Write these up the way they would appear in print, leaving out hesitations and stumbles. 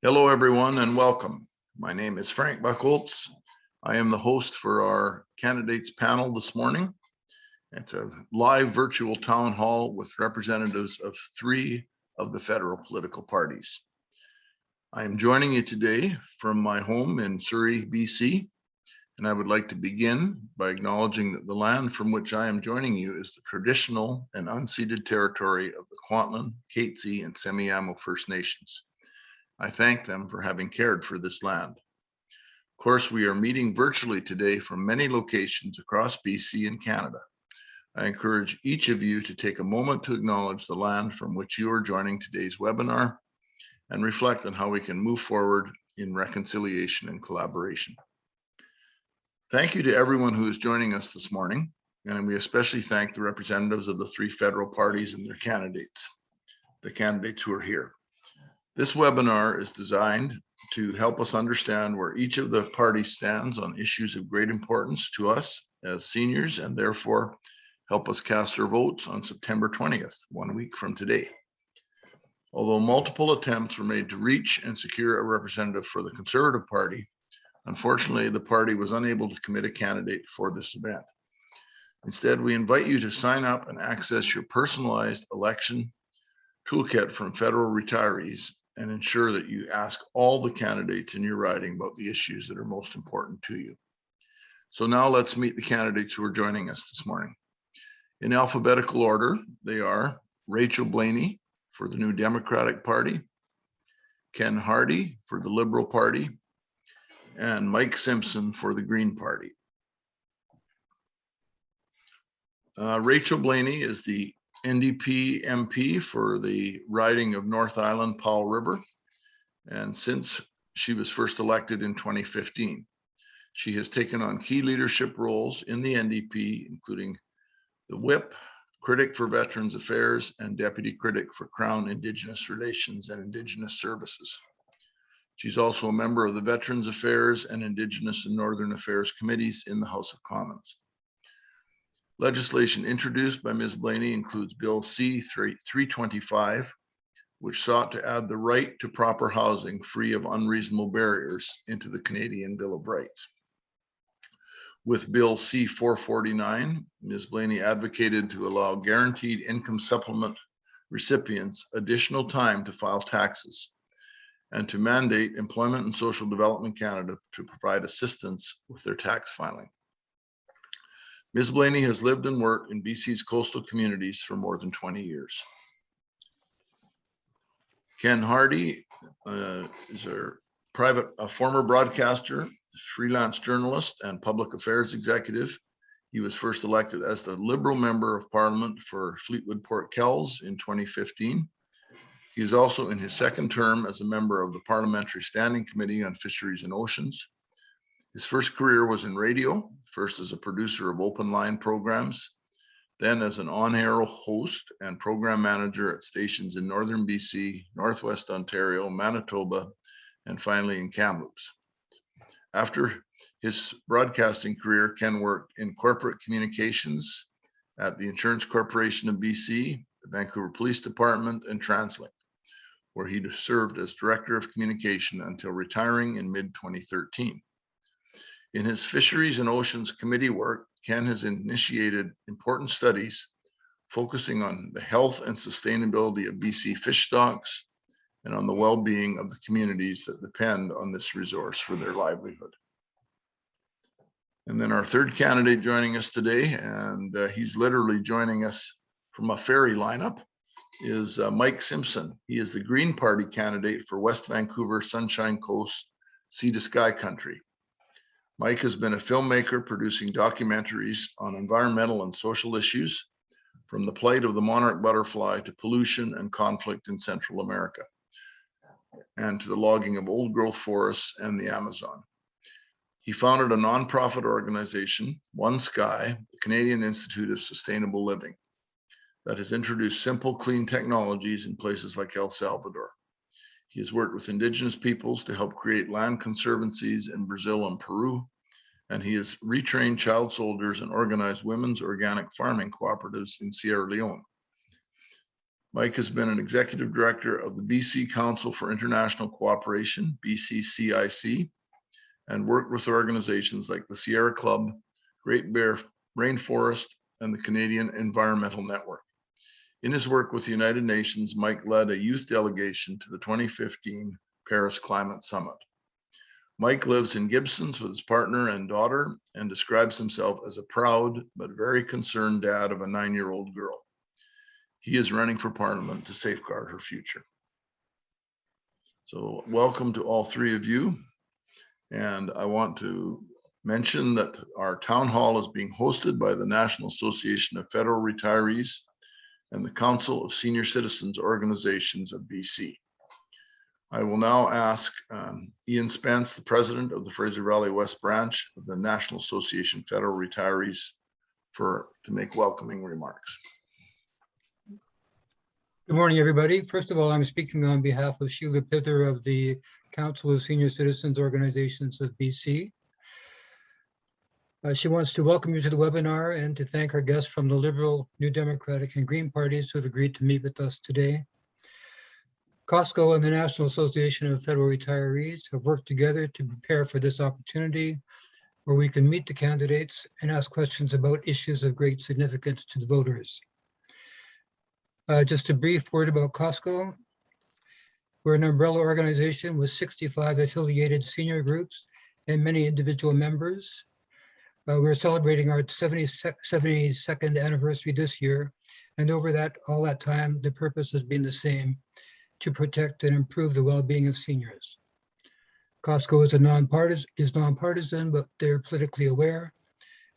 Hello, everyone, and welcome. My name is Frank Buchholz. I am the host for our candidates panel this morning. It's a live virtual town hall with representatives of 3 of the federal political parties. I am joining you today from my home in Surrey, BC, and I would like to begin by acknowledging that the land from which I am joining you is the traditional and unceded territory of the Kwantlen, Katzie, and Semiahmoo First Nations. I thank them for having cared for this land. Of course, we are meeting virtually today from many locations across BC and Canada. I encourage each of you to take a moment to acknowledge the land from which you are joining today's webinar and reflect on how we can move forward in reconciliation and collaboration. Thank you to everyone who is joining us this morning, and we especially thank the representatives of the 3 federal parties and their candidates, the candidates who are here. This webinar is designed to help us understand where each of the parties stands on issues of great importance to us as seniors, and therefore help us cast our votes on September 20th, 1 week from today. Although multiple attempts were made to reach and secure a representative for the Conservative Party, unfortunately, the party was unable to commit a candidate for this event. Instead, we invite you to sign up and access your personalized election toolkit from federal retirees and ensure that you ask all the candidates in your riding about the issues that are most important to you. So now let's meet the candidates who are joining us this morning. In alphabetical order, they are Rachel Blaney for the New Democratic Party, Ken Hardie for the Liberal Party, and Mike Simpson for the Green Party. Rachel Blaney is the NDP MP for the riding of North Island Powell River, and since she was first elected in 2015, she has taken on key leadership roles in the NDP, including the whip, critic for Veterans Affairs, and deputy critic for Crown Indigenous Relations and Indigenous Services. She's also a member of the Veterans Affairs and Indigenous and Northern Affairs committees in the House of Commons. Legislation introduced by Ms. Blaney includes Bill C-325, which sought to add the right to proper housing free of unreasonable barriers into the Canadian Bill of Rights. With Bill C-449, Ms. Blaney advocated to allow guaranteed income supplement recipients additional time to file taxes and to mandate Employment and Social Development Canada to provide assistance with their tax filing. Ms. Blaney has lived and worked in BC's coastal communities for more than 20 years. Ken Hardie is a former broadcaster, freelance journalist, and public affairs executive. He was first elected as the Liberal Member of Parliament for Fleetwood Port Kells in 2015. He is also in his 2nd term as a member of the Parliamentary Standing Committee on Fisheries and Oceans. His first career was in radio, first as a producer of open line programs, then as an on-air host and program manager at stations in Northern BC, Northwest Ontario, Manitoba, and finally in Kamloops. After his broadcasting career, Ken worked in corporate communications at the Insurance Corporation of BC, the Vancouver Police Department, and TransLink, where he served as Director of Communication until retiring in mid-2013. In his Fisheries and Oceans Committee work, Ken has initiated important studies focusing on the health and sustainability of BC fish stocks and on the well-being of the communities that depend on this resource for their livelihood. And then our 3rd candidate joining us today, and he's literally joining us from a ferry lineup, is Mike Simpson. He is the Green Party candidate for West Vancouver Sunshine Coast Sea to Sky Country. Mike has been a filmmaker producing documentaries on environmental and social issues, from the plight of the monarch butterfly to pollution and conflict in Central America, and to the logging of old growth forests and the Amazon. He founded a nonprofit organization, One Sky, the Canadian Institute of Sustainable Living, that has introduced simple, clean technologies in places like El Salvador. He has worked with Indigenous peoples to help create land conservancies in Brazil and Peru, and he has retrained child soldiers and organized women's organic farming cooperatives in Sierra Leone. Mike has been an executive director of the BC Council for International Cooperation, BCCIC, and worked with organizations like the Sierra Club, Great Bear Rainforest, and the Canadian Environmental Network. In his work with the United Nations, Mike led a youth delegation to the 2015 Paris Climate Summit. Mike lives in Gibsons with his partner and daughter and describes himself as a proud but very concerned dad of a 9-year-old girl. He is running for Parliament to safeguard her future. So welcome to all three of you. And I want to mention that our town hall is being hosted by the National Association of Federal Retirees and the Council of Senior Citizens Organizations of BC. I will now ask Ian Spence, the president of the Fraser Valley West branch of the National Association of Federal Retirees, to make welcoming remarks. Good morning, everybody. First of all, I'm speaking on behalf of Sheila Pither of the Council of Senior Citizens Organizations of BC. She wants to welcome you to the webinar and to thank our guests from the Liberal, New Democratic, and Green parties who have agreed to meet with us today. COSCO and the National Association of Federal Retirees have worked together to prepare for this opportunity where we can meet the candidates and ask questions about issues of great significance to the voters. Just a brief word about COSCO. We're an umbrella organization with 65 affiliated senior groups and many individual members. We're celebrating our 72nd anniversary this year. And over all that time, the purpose has been the same: to protect and improve the well-being of seniors. COSCO is nonpartisan, but they're politically aware.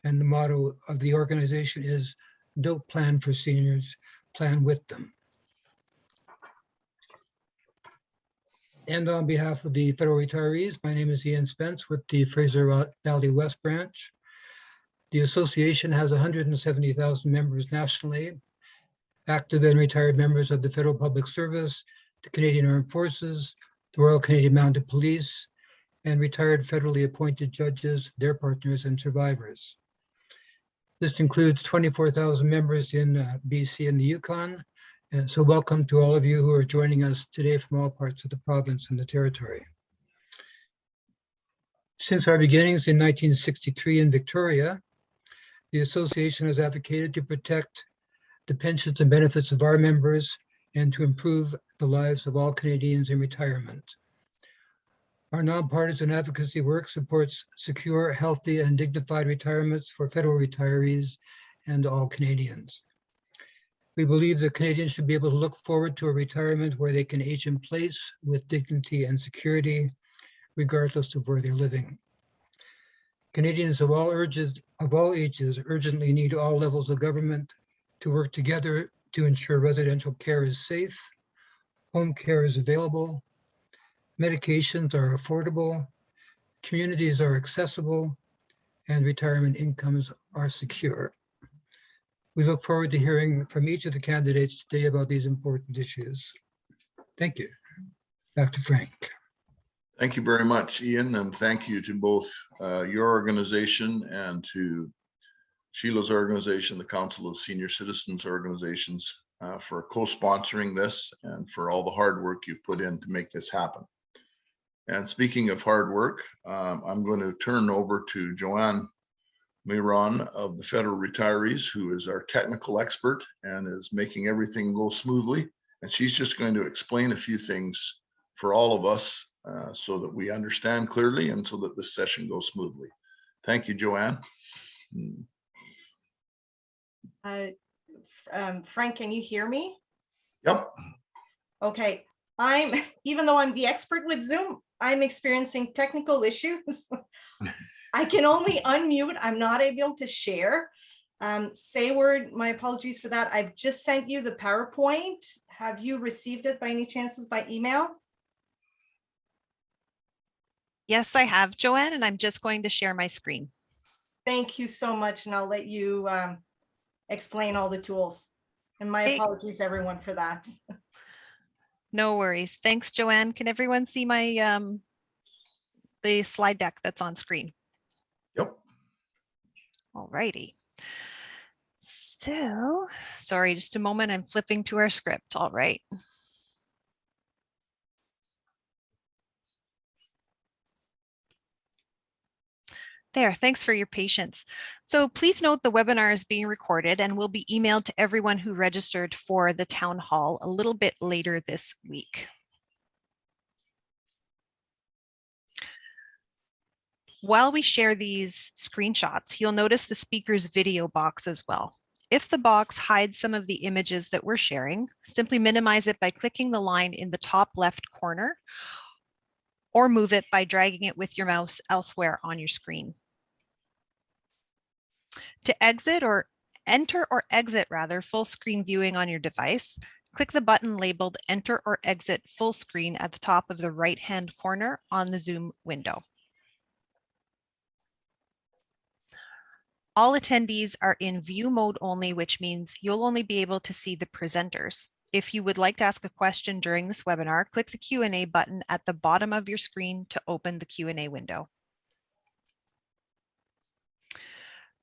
And the motto of the organization is, "Don't plan for seniors, plan with them." And on behalf of the federal retirees, my name is Ian Spence with the Fraser Valley West branch. The association has 170,000 members nationally, active and retired members of the Federal Public Service, the Canadian Armed Forces, the Royal Canadian Mounted Police, and retired federally appointed judges, their partners, and survivors. This includes 24,000 members in BC and the Yukon. So welcome to all of you who are joining us today from all parts of the province and the territory. Since our beginnings in 1963 in Victoria, the association has advocated to protect the pensions and benefits of our members and to improve the lives of all Canadians in retirement. Our nonpartisan advocacy work supports secure, healthy, and dignified retirements for federal retirees and all Canadians. We believe that Canadians should be able to look forward to a retirement where they can age in place with dignity and security, regardless of where they're living. Canadians of all ages urgently need all levels of government to work together to ensure residential care is safe, home care is available, medications are affordable, communities are accessible, and retirement incomes are secure. We look forward to hearing from each of the candidates today about these important issues. Thank you. Back to Frank. Thank you very much, Ian, and thank you to both your organization and to Sheila's organization, the Council of Senior Citizens Organizations, for co-sponsoring this and for all the hard work you've put in to make this happen. And speaking of hard work, I'm going to turn over to Joanne Mayron of the Federal Retirees, who is our technical expert and is making everything go smoothly. And she's just going to explain a few things for all of us so that we understand clearly and so that this session goes smoothly. Thank you, Joanne. Frank, can you hear me? Yep. Okay. Even though I'm the expert with Zoom, I'm experiencing technical issues. I can only unmute. I'm not able to share. Say word, my apologies for that. I've just sent you the PowerPoint. Have you received it by any chances by email? Yes, I have, Joanne, and I'm just going to share my screen. Thank you so much, and I'll let you explain all the tools. And my apologies, everyone, for that. No worries. Thanks, Joanne. Can everyone see my the slide deck that's on screen? Yep. All righty. So, sorry, just a moment. I'm flipping to our script. All right. There, thanks for your patience. So please note the webinar is being recorded and will be emailed to everyone who registered for the town hall a little bit later this week. While we share these screenshots, you'll notice the speaker's video box as well. If the box hides some of the images that we're sharing, simply minimize it by clicking the line in the top left corner or move it by dragging it with your mouse elsewhere on your screen. To exit or enter or exit rather full screen viewing on your device, click the button labeled Enter or Exit Full Screen at the top of the right-hand corner on the Zoom window. All attendees are in view mode only, which means you'll only be able to see the presenters. If you would like to ask a question during this webinar, click the Q&A button at the bottom of your screen to open the Q&A window.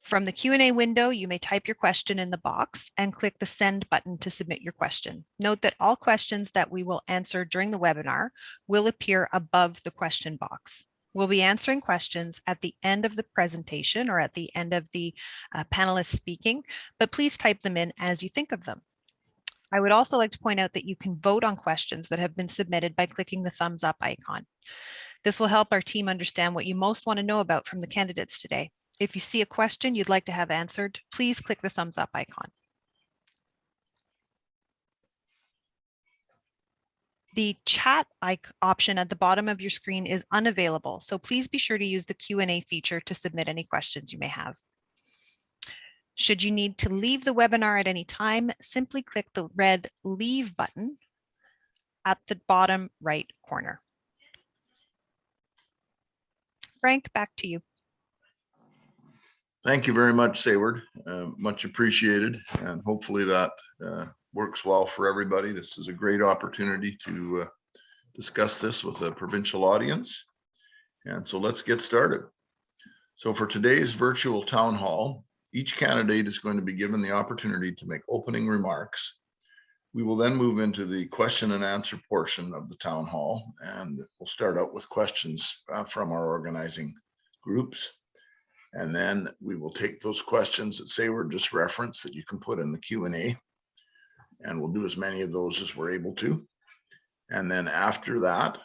From the Q&A window, you may type your question in the box and click the Send button to submit your question. Note that all questions that we will answer during the webinar will appear above the question box. We'll be answering questions at the end of the presentation or at the end of the panelists speaking, but please type them in as you think of them. I would also like to point out that you can vote on questions that have been submitted by clicking the thumbs up icon. This will help our team understand what you most want to know about from the candidates today. If you see a question you'd like to have answered, please click the thumbs up icon. The chat option at the bottom of your screen is unavailable, so please be sure to use the Q&A feature to submit any questions you may have. Should you need to leave the webinar at any time, simply click the red Leave button at the bottom right corner. Frank, back to you. Thank you very much, Sayward. Much appreciated, and hopefully that works well for everybody. This is a great opportunity to discuss this with a provincial audience. And so let's get started. So for today's virtual town hall, each candidate is going to be given the opportunity to make opening remarks. We will then move into the question and answer portion of the town hall, and we'll start out with questions from our organizing groups. And then we will take those questions that Sayward just referenced that you can put in the Q&A, and we'll do as many of those as we're able to. And then after that,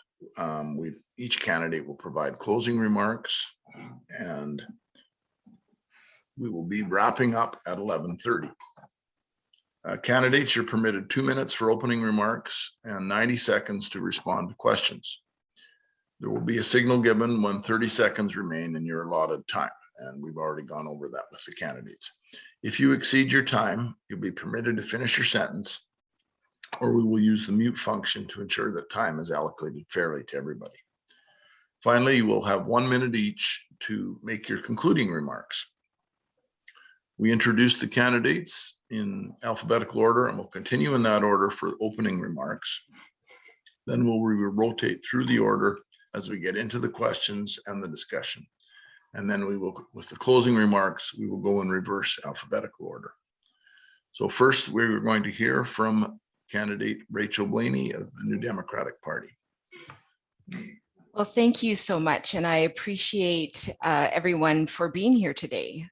each candidate will provide closing remarks, and we will be wrapping up at 11:30. Candidates, you're permitted 2 minutes for opening remarks and 90 seconds to respond to questions. There will be a signal given when 30 seconds remain in your allotted time, and we've already gone over that with the candidates. If you exceed your time, you'll be permitted to finish your sentence, or we will use the mute function to ensure that time is allocated fairly to everybody. Finally, you will have 1 minute each to make your concluding remarks. We introduced the candidates in alphabetical order, and we'll continue in that order for opening remarks. Then we'll rotate through the order as we get into the questions and the discussion. And then we will, with the closing remarks, we will go in reverse alphabetical order. So first, we're going to hear from candidate Rachel Blaney of the New Democratic Party. Well, thank you so much, and I appreciate everyone for being here today.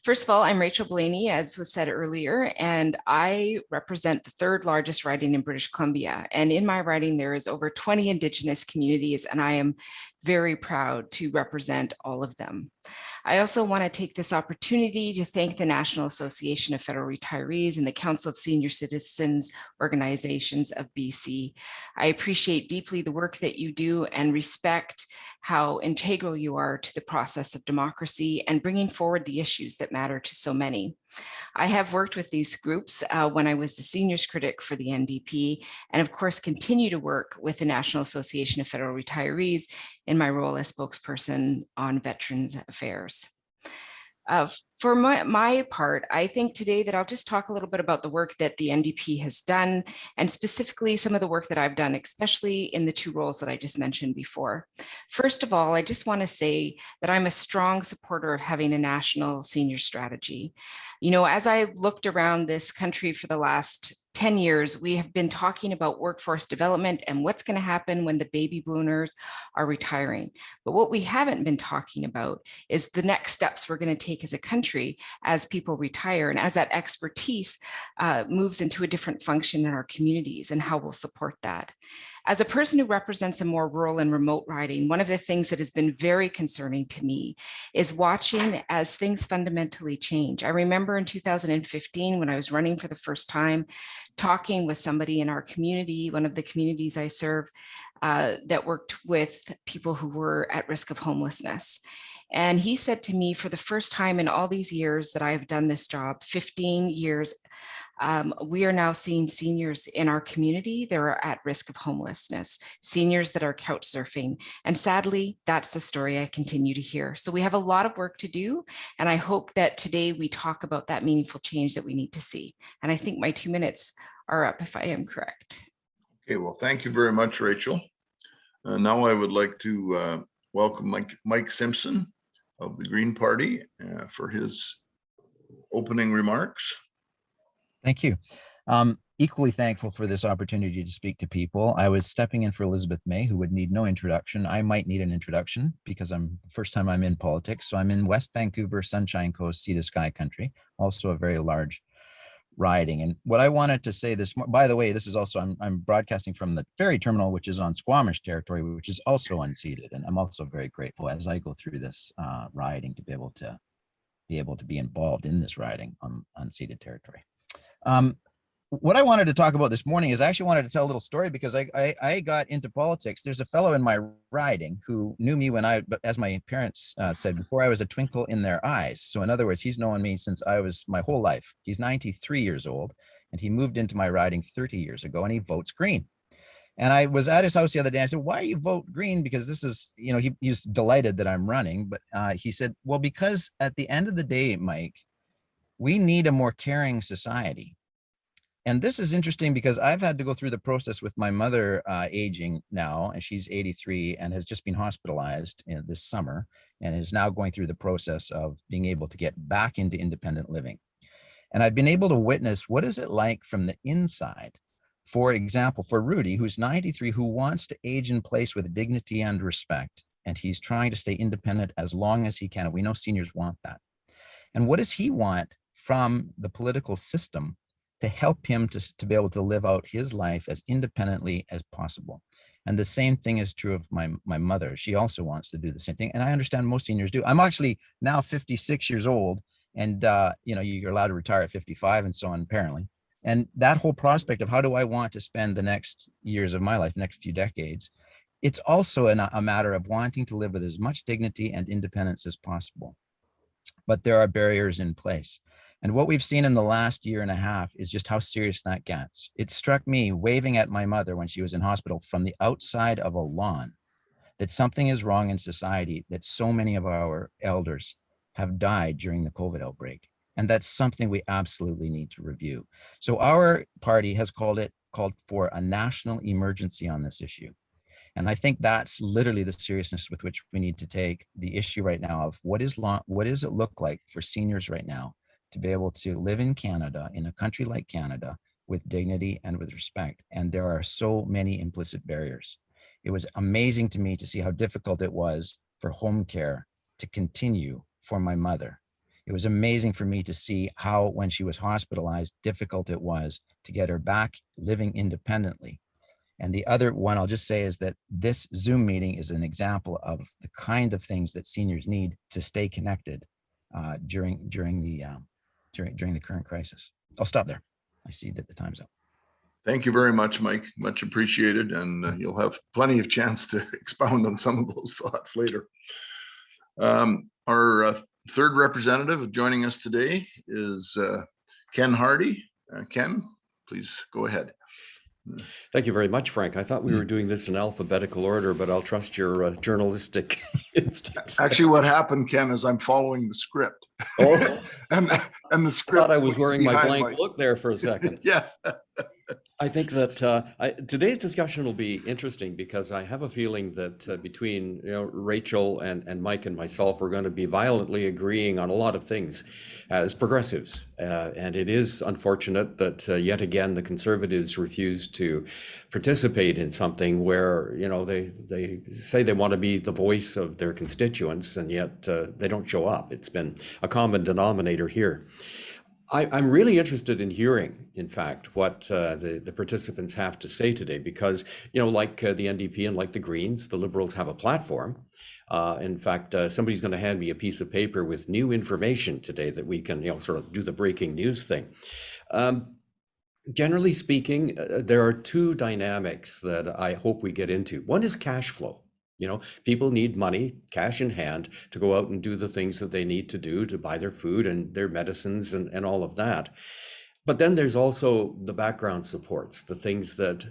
First of all, I'm Rachel Blaney, as was said earlier, and I represent the third largest riding in British Columbia. And in my riding, there is over 20 Indigenous communities, and I am very proud to represent all of them. I also want to take this opportunity to thank the National Association of Federal Retirees and the Council of Senior Citizens Organizations of BC. I appreciate deeply the work that you do and respect how integral you are to the process of democracy and bringing forward the issues that matter to so many. I have worked with these groups when I was the seniors critic for the NDP, and of course continue to work with the National Association of Federal Retirees in my role as spokesperson on Veterans Affairs. For my part, I think today that I'll just talk a little bit about the work that the NDP has done, and specifically some of the work that I've done, especially in the two roles that I just mentioned before. First of all, I just want to say that I'm a strong supporter of having a national senior strategy. You know, as I looked around this country for the last 10 years, we have been talking about workforce development and what's going to happen when the baby boomers are retiring. But what we haven't been talking about is the next steps we're going to take as a country as people retire and as that expertise moves into a different function in our communities, and how we'll support that. As a person who represents a more rural and remote riding, one of the things that has been very concerning to me is watching as things fundamentally change. I remember in 2015, when I was running for the first time, talking with somebody in our community, one of the communities I serve, that worked with people who were at risk of homelessness. And he said to me, for the first time in all these years that I've done this job, 15 years, we are now seeing seniors in our community that are at risk of homelessness, seniors that are couch surfing. And sadly, that's the story I continue to hear. So we have a lot of work to do. And I hope that today we talk about that meaningful change that we need to see. And I think my 2 minutes are up, if I am correct. Okay, well, thank you very much, Rachel. Now I would like to welcome Mike Simpson of the Green Party for his opening remarks. Thank you. Equally thankful for this opportunity to speak to people. I was stepping in for Elizabeth May, who would need no introduction. I might need an introduction because the first time I'm in politics. So I'm in West Vancouver, Sunshine Coast, Sea to Sky country, also a very large riding. And what I wanted to say this, by the way, this is also, I'm broadcasting from the ferry terminal, which is on Squamish territory, which is also unceded. And I'm also very grateful as I go through this riding to be able to be involved in this riding on unceded territory. What I wanted to talk about this morning is I actually wanted to tell a little story because I got into politics. There's a fellow in my riding who knew me when as my parents said, before I was a twinkle in their eyes. So in other words, he's known me since I was my whole life. He's 93 years old and he moved into my riding 30 years ago and he votes green. And I was at his house the other day. And I said, why do you vote green? Because this is, you know, he's delighted that I'm running. But he said, well, because at the end of the day, Mike, we need a more caring society. And this is interesting because I've had to go through the process with my mother aging now, and she's 83 and has just been hospitalized this summer and is now going through the process of being able to get back into independent living. And I've been able to witness what is it like from the inside. For example, for Rudy, who's 93, who wants to age in place with dignity and respect, and he's trying to stay independent as long as he can. And we know seniors want that. And what does he want from the political system to help him to be able to live out his life as independently as possible? And the same thing is true of my mother. She also wants to do the same thing. And I understand most seniors do. I'm actually now 56 years old and, you know, you're allowed to retire at 55 and so on, apparently. And that whole prospect of how do I want to spend the next years of my life, next few decades, it's also a matter of wanting to live with as much dignity and independence as possible. But there are barriers in place. And what we've seen in the last year and a half is just how serious that gets. It struck me waving at my mother when she was in hospital from the outside of a lawn that something is wrong in society, that so many of our elders have died during the COVID outbreak. And that's something we absolutely need to review. So our party has called for a national emergency on this issue. And I think that's literally the seriousness with which we need to take the issue right now of what does it look like for seniors right now to be able to live in Canada, in a country like Canada, with dignity and with respect. And there are so many implicit barriers. It was amazing to me to see how difficult it was for home care to continue for my mother. It was amazing for me to see how, when she was hospitalized, difficult it was to get her back living independently. And the other one I'll just say is that this Zoom meeting is an example of the kind of things that seniors need to stay connected during the current crisis. I'll stop there. I see that the time's up. Thank you very much, Mike. Much appreciated. And you'll have plenty of chance to expound on some of those thoughts later. Our third representative joining us today is Ken Hardie. Ken, please go ahead. Thank you very much, Frank. I thought we were doing this in alphabetical order, but I'll trust your journalistic instincts. Actually, what happened, Ken, is I'm following the script. Oh, and the I script. thought I was wearing my behind blank look there for a second. Yeah. I think that today's discussion will be interesting because I have a feeling that between Rachel and Mike and myself, we're going to be violently agreeing on a lot of things as progressives. And it is unfortunate that yet again the Conservatives refuse to participate in something where they say they want to be the voice of their constituents, and yet they don't show up. It's been a common denominator here. I'm really interested in hearing, in fact, what the participants have to say today, because, like the NDP and like the Greens, the Liberals have a platform. In fact, somebody's going to hand me a piece of paper with new information today that we can, sort of do the breaking news thing. Generally speaking, there are two dynamics that I hope we get into. One is cash flow. People need money, cash in hand, to go out and do the things that they need to do to buy their food and their medicines and all of that. But then there's also the background supports, the things that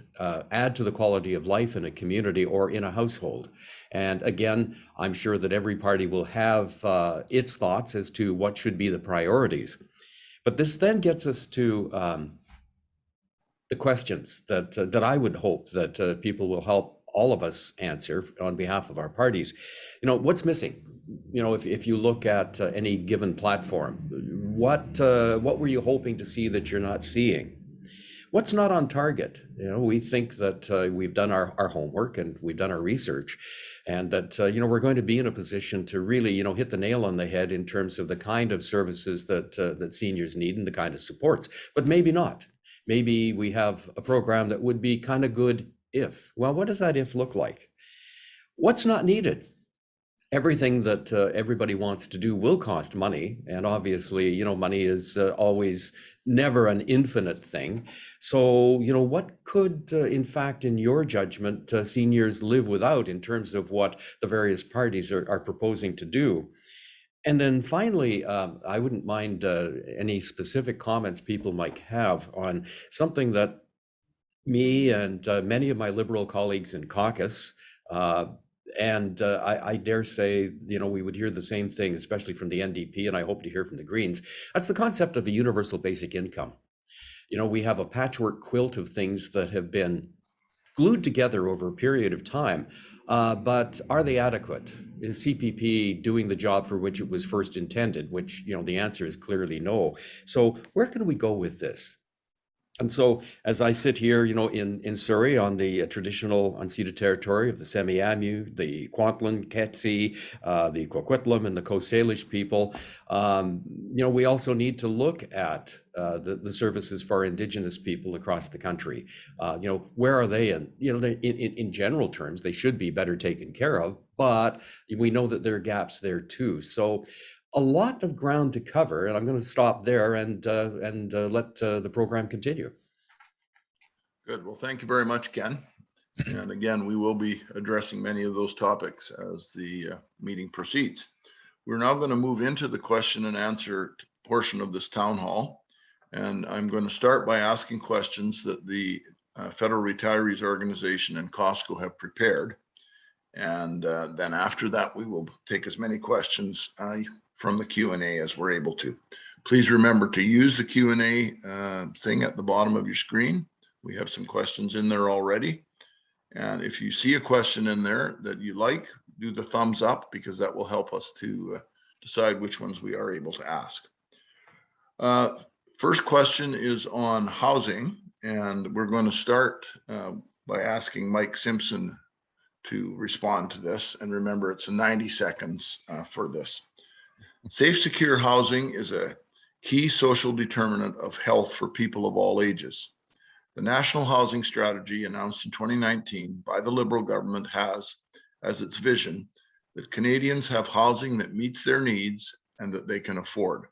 add to the quality of life in a community or in a household. And again, I'm sure that every party will have its thoughts as to what should be the priorities. But this then gets us to the questions that I would hope that people will help all of us answer on behalf of our parties. What's missing? If you look at any given platform, what were you hoping to see that you're not seeing? What's not on target? We think that we've done our homework and we've done our research, and that we're going to be in a position to really hit the nail on the head in terms of the kind of services that seniors need and the kind of supports. But maybe not. Maybe we have a program that would be kind of good if. Well, what does that if look like? What's not needed? Everything that everybody wants to do will cost money. And obviously, money is always never an infinite thing. So, what could, in fact, in your judgment, seniors live without in terms of what the various parties are proposing to do? And then finally, I wouldn't mind any specific comments people might have on something that me and many of my Liberal colleagues in caucus, and I dare say, we would hear the same thing, especially from the NDP, and I hope to hear from the Greens. That's the concept of a universal basic income. We have a patchwork quilt of things that have been glued together over a period of time, but are they adequate? Is CPP doing the job for which it was first intended? Which, the answer is clearly no. So where can we go with this? And so as I sit here, in Surrey on the traditional unceded territory of the Semiahmoo, the Kwantlen, Ketsi, the Coquitlam, and the Coast Salish people, we also need to look at the services for Indigenous people across the country. Where are they? And in general terms, they should be better taken care of, but we know that there are gaps there too. So a lot of ground to cover, and I'm going to stop there and let the program continue. Good. Well, thank you very much, Ken. And again, we will be addressing many of those topics as the meeting proceeds. We're now going to move into the question and answer portion of this town hall. And I'm going to start by asking questions that the Federal Retirees Organization and Costco have prepared. And then after that, we will take as many questions from the Q&A as we're able to. Please remember to use the Q&A thing at the bottom of your screen. We have some questions in there already. And if you see a question in there that you like, do the thumbs up, because that will help us to decide which ones we are able to ask. First question is on housing, and we're going to start by asking Mike Simpson to respond to this. And remember, it's 90 seconds for this. Safe, secure housing is a key social determinant of health for people of all ages. The National Housing Strategy announced in 2019 by the Liberal government has as its vision that Canadians have housing that meets their needs and that they can afford.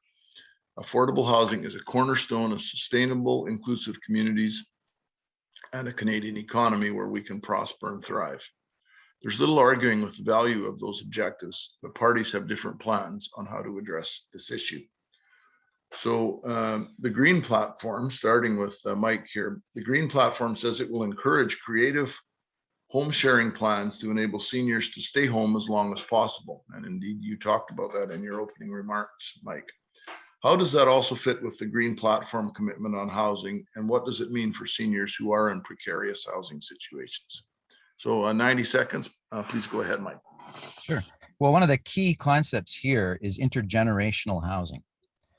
Affordable housing is a cornerstone of sustainable, inclusive communities and a Canadian economy where we can prosper and thrive. There's little arguing with the value of those objectives, but parties have different plans on how to address this issue. So the Green Platform, starting with Mike here, the Green Platform says it will encourage creative home sharing plans to enable seniors to stay home as long as possible. And indeed, you talked about that in your opening remarks, Mike. How does that also fit with the Green Platform commitment on housing? And what does it mean for seniors who are in precarious housing situations? So 90 seconds, please go ahead, Mike. Sure. Well, one of the key concepts here is intergenerational housing,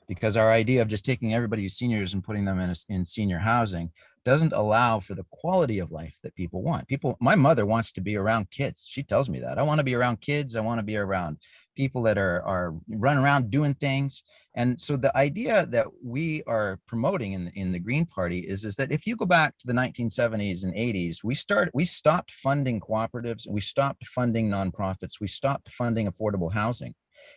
because our idea of just taking everybody who's seniors and putting them in senior housing doesn't allow for the quality of life that people want. My mother wants to be around kids. She tells me that. I want to be around kids. I want to be around people that are running around doing things. And so the idea that we are promoting in the Green Party is that if you go back to the 1970s and 80s, we stopped funding cooperatives, we stopped funding nonprofits, we stopped funding affordable housing.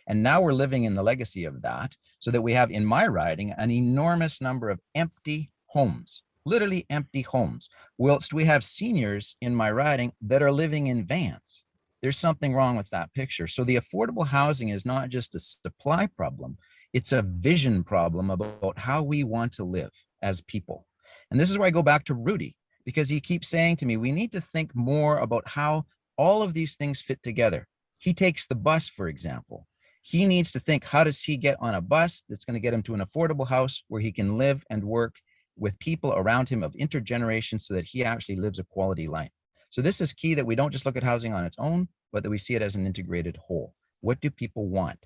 And now we're living in the legacy of that, so that we have in my riding an enormous number of empty homes, literally empty homes, whilst we have seniors in my riding that are living in vans. There's something wrong with that picture. So the affordable housing is not just a supply problem, it's a vision problem about how we want to live as people. And this is where I go back to Rudy, because he keeps saying to me, we need to think more about how all of these things fit together. He takes the bus, for example. He needs to think, how does he get on a bus that's going to get him to an affordable house where he can live and work with people around him of intergenerations, so that he actually lives a quality life. So this is key, that we don't just look at housing on its own, but that we see it as an integrated whole. What do people want?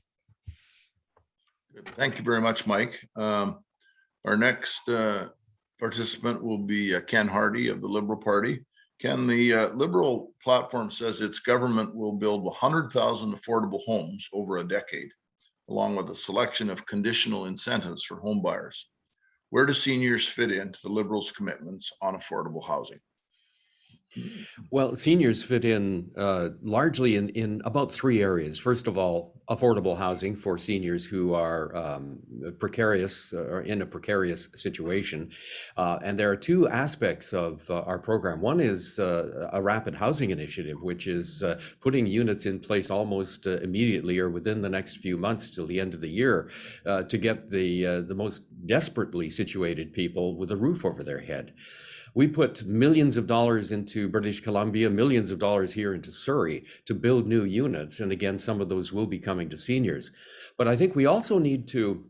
Good. Thank you very much, Mike. Our next participant will be Ken Hardie of the Liberal Party. Ken, the Liberal platform says its government will build 100,000 affordable homes over a decade, along with a selection of conditional incentives for home buyers. Where do seniors fit into the Liberals' commitments on affordable housing? Well, seniors fit in largely in about three areas. First of all, affordable housing for seniors who are precarious or in a precarious situation. And there are two aspects of our program. One is a rapid housing initiative, which is putting units in place almost immediately or within the next few months till the end of the year to get the most desperately situated people with a roof over their head. We put millions of dollars into British Columbia, millions of dollars here into Surrey to build new units. And again, some of those will be coming to seniors. But I think we also need to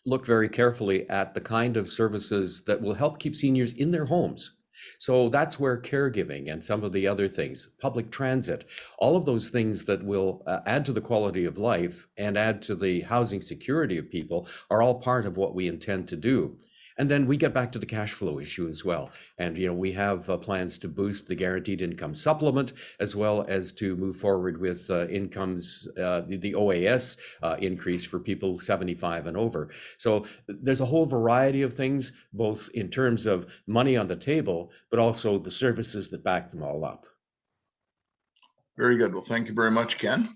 look very carefully at the kind of services that will help keep seniors in their homes. So that's where caregiving and some of the other things, public transit, all of those things that will add to the quality of life and add to the housing security of people are all part of what we intend to do. And then we get back to the cash flow issue as well. And, we have plans to boost the guaranteed income supplement, as well as to move forward with incomes, the OAS increase for people 75 and over. So there's a whole variety of things, both in terms of money on the table, but also the services that back them all up. Very good. Well, thank you very much, Ken.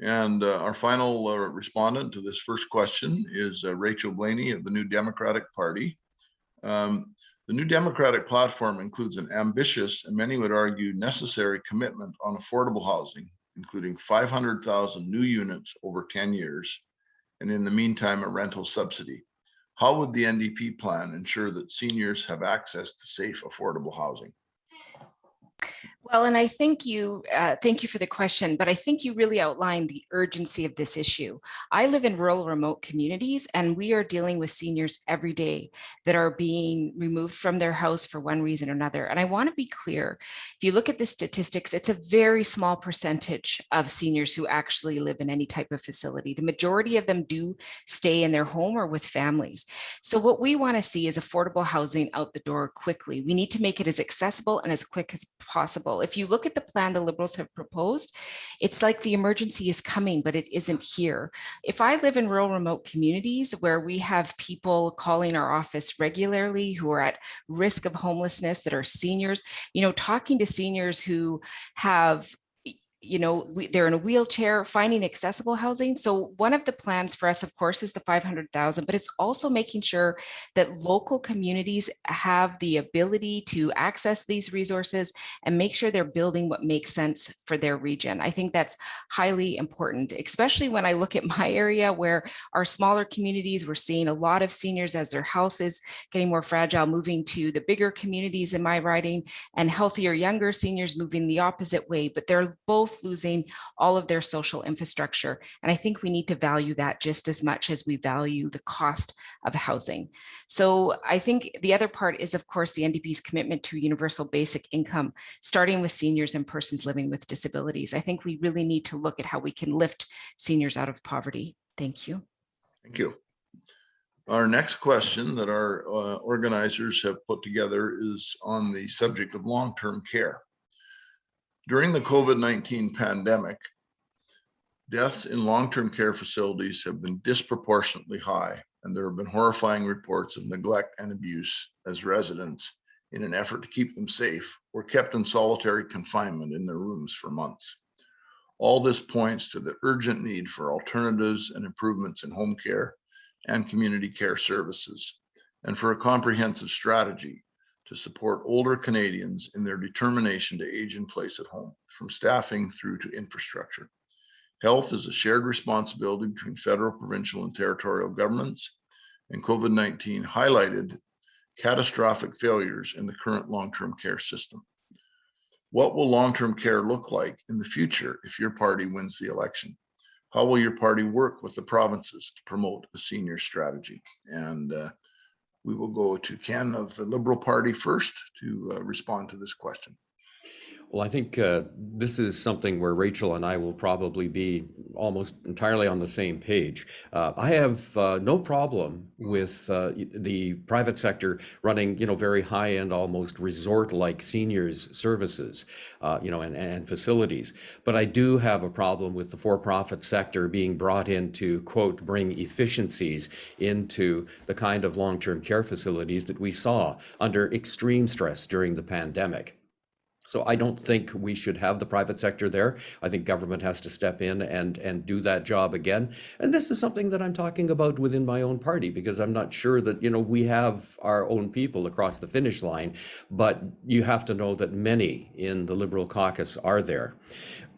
And our final respondent to this first question is Rachel Blaney of the New Democratic Party. The New Democratic platform includes an ambitious and many would argue necessary commitment on affordable housing, including 500,000 new units over 10 years, and in the meantime, a rental subsidy. How would the NDP plan ensure that seniors have access to safe, affordable housing? Well, and I thank you for the question, but I think you really outlined the urgency of this issue. I live in rural remote communities, and we are dealing with seniors every day that are being removed from their house for one reason or another. And I want to be clear, if you look at the statistics, it's a very small percentage of seniors who actually live in any type of facility. The majority of them do stay in their home or with families. So what we want to see is affordable housing out the door quickly. We need to make it as accessible and as quick as possible. If you look at the plan the Liberals have proposed, it's like the emergency is coming, but it isn't here. If I live in rural remote communities where we have people calling our office regularly who are at risk of homelessness, that are seniors, talking to seniors who have they're in a wheelchair, finding accessible housing. So one of the plans for us, of course, is the 500,000, but it's also making sure that local communities have the ability to access these resources and make sure they're building what makes sense for their region. I think that's highly important, especially when I look at my area where our smaller communities, we're seeing a lot of seniors as their health is getting more fragile, moving to the bigger communities in my riding, and healthier younger seniors moving the opposite way, but they're both losing all of their social infrastructure. And I think we need to value that just as much as we value the cost of housing. So I think the other part is, of course, the NDP's commitment to universal basic income, starting with seniors and persons living with disabilities. I think we really need to look at how we can lift seniors out of poverty. Thank you. Thank you. Our next question that our organizers have put together is on the subject of long-term care. During the COVID-19 pandemic, deaths in long-term care facilities have been disproportionately high, and there have been horrifying reports of neglect and abuse as residents, in an effort to keep them safe, were kept in solitary confinement in their rooms for months. All this points to the urgent need for alternatives and improvements in home care and community care services, and for a comprehensive strategy to support older Canadians in their determination to age in place at home, from staffing through to infrastructure. Health is a shared responsibility between federal, provincial, and territorial governments, and COVID-19 highlighted catastrophic failures in the current long-term care system. What will long-term care look like in the future if your party wins the election? How will your party work with the provinces to promote a senior strategy? And we will go to Ken of the Liberal Party first to respond to this question. Well, I think this is something where Rachel and I will probably be almost entirely on the same page. I have no problem with the private sector running, very high-end, almost resort-like seniors services, and facilities. But I do have a problem with the for-profit sector being brought in to, quote, bring efficiencies into the kind of long-term care facilities that we saw under extreme stress during the pandemic. So I don't think we should have the private sector there. I think government has to step in and do that job again. And this is something that I'm talking about within my own party, because I'm not sure that, we have our own people across the finish line, but you have to know that many in the Liberal caucus are there.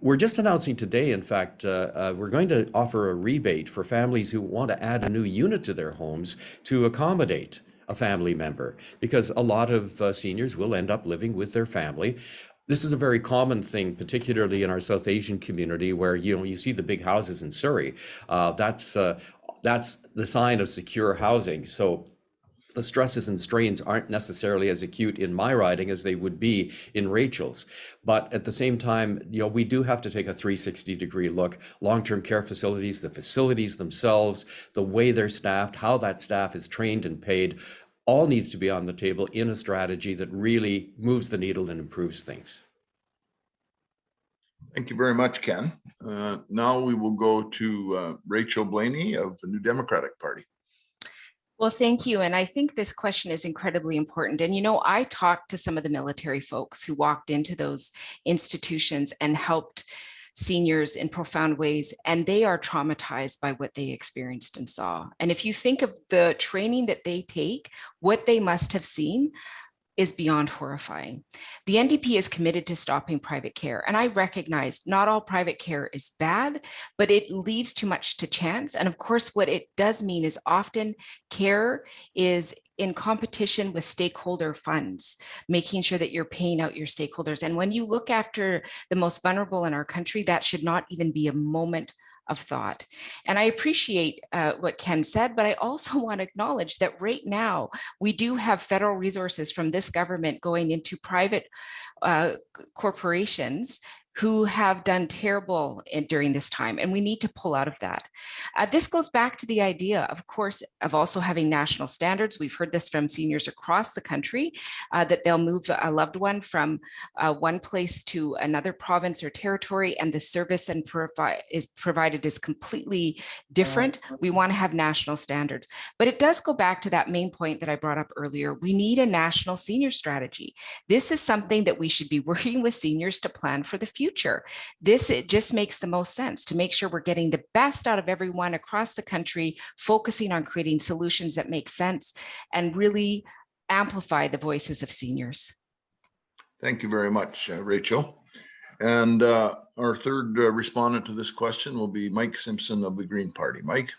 We're just announcing today, in fact, we're going to offer a rebate for families who want to add a new unit to their homes to accommodate a family member, because a lot of seniors will end up living with their family. This is a very common thing, particularly in our South Asian community, where you see the big houses in Surrey. That's the sign of secure housing. So the stresses and strains aren't necessarily as acute in my riding as they would be in Rachel's. But at the same time, we do have to take a 360-degree look. Long-term care facilities, the facilities themselves, the way they're staffed, how that staff is trained and paid, all needs to be on the table in a strategy that really moves the needle and improves things. Thank you very much, Ken. Now we will go to Rachel Blaney of the New Democratic Party. Well, thank you. And I think this question is incredibly important. And, I talked to some of the military folks who walked into those institutions and helped seniors in profound ways, and they are traumatized by what they experienced and saw. And if you think of the training that they take, what they must have seen is beyond horrifying. The NDP is committed to stopping private care. And I recognize not all private care is bad, but it leaves too much to chance. And of course, what it does mean is often care is in competition with stakeholder funds, making sure that you're paying out your stakeholders. And when you look after the most vulnerable in our country, that should not even be a moment of thought. And I appreciate what Ken said, but I also want to acknowledge that right now we do have federal resources from this government going into private corporations who have done terrible during this time, and we need to pull out of that. This goes back to the idea, of course, of also having national standards. We've heard this from seniors across the country, that they'll move a loved one from one place to another province or territory, and the service is provided is completely different. We want to have national standards. But it does go back to that main point that I brought up earlier. We need a national senior strategy. This is something that we should be working with seniors to plan for the future. future, it just makes the most sense to make sure we're getting the best out of everyone across the country, focusing on creating solutions that make sense and really amplify the voices of seniors. Thank you very much, Rachel. And our third respondent to this question will be Mike Simpson of the Green Party. Mike?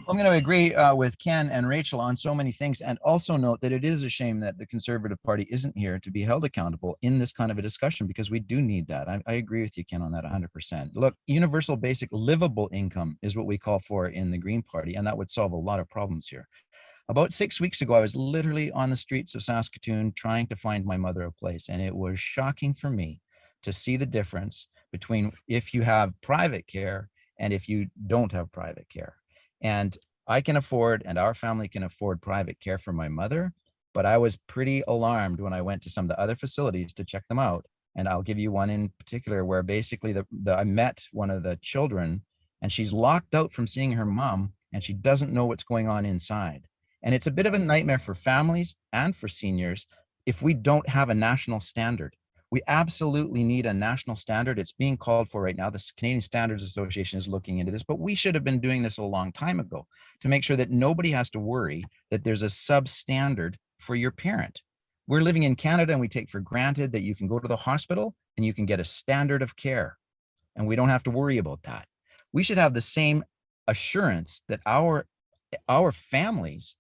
I'm going to agree with Ken and Rachel on so many things, and also note that it is a shame that the Conservative Party isn't here to be held accountable in this kind of a discussion, because we do need that. I agree with you, Ken, on that 100%. Look, universal basic livable income is what we call for in the Green Party, and that would solve a lot of problems here. About 6 weeks ago, I was literally on the streets of Saskatoon trying to find my mother a place, and it was shocking for me to see the difference between if you have private care and if you don't have private care. And I can afford, and our family can afford, private care for my mother, but I was pretty alarmed when I went to some of the other facilities to check them out. And I'll give you one in particular where basically I met one of the children, and she's locked out from seeing her mom, and she doesn't know what's going on inside. And it's a bit of a nightmare for families and for seniors if we don't have a national standard. We absolutely need a national standard. It's being called for right now. The Canadian Standards Association is looking into this, but we should have been doing this a long time ago to make sure that nobody has to worry that there's a substandard for your parent. We're living in Canada and we take for granted that you can go to the hospital and you can get a standard of care, and we don't have to worry about that. We should have the same assurance that our families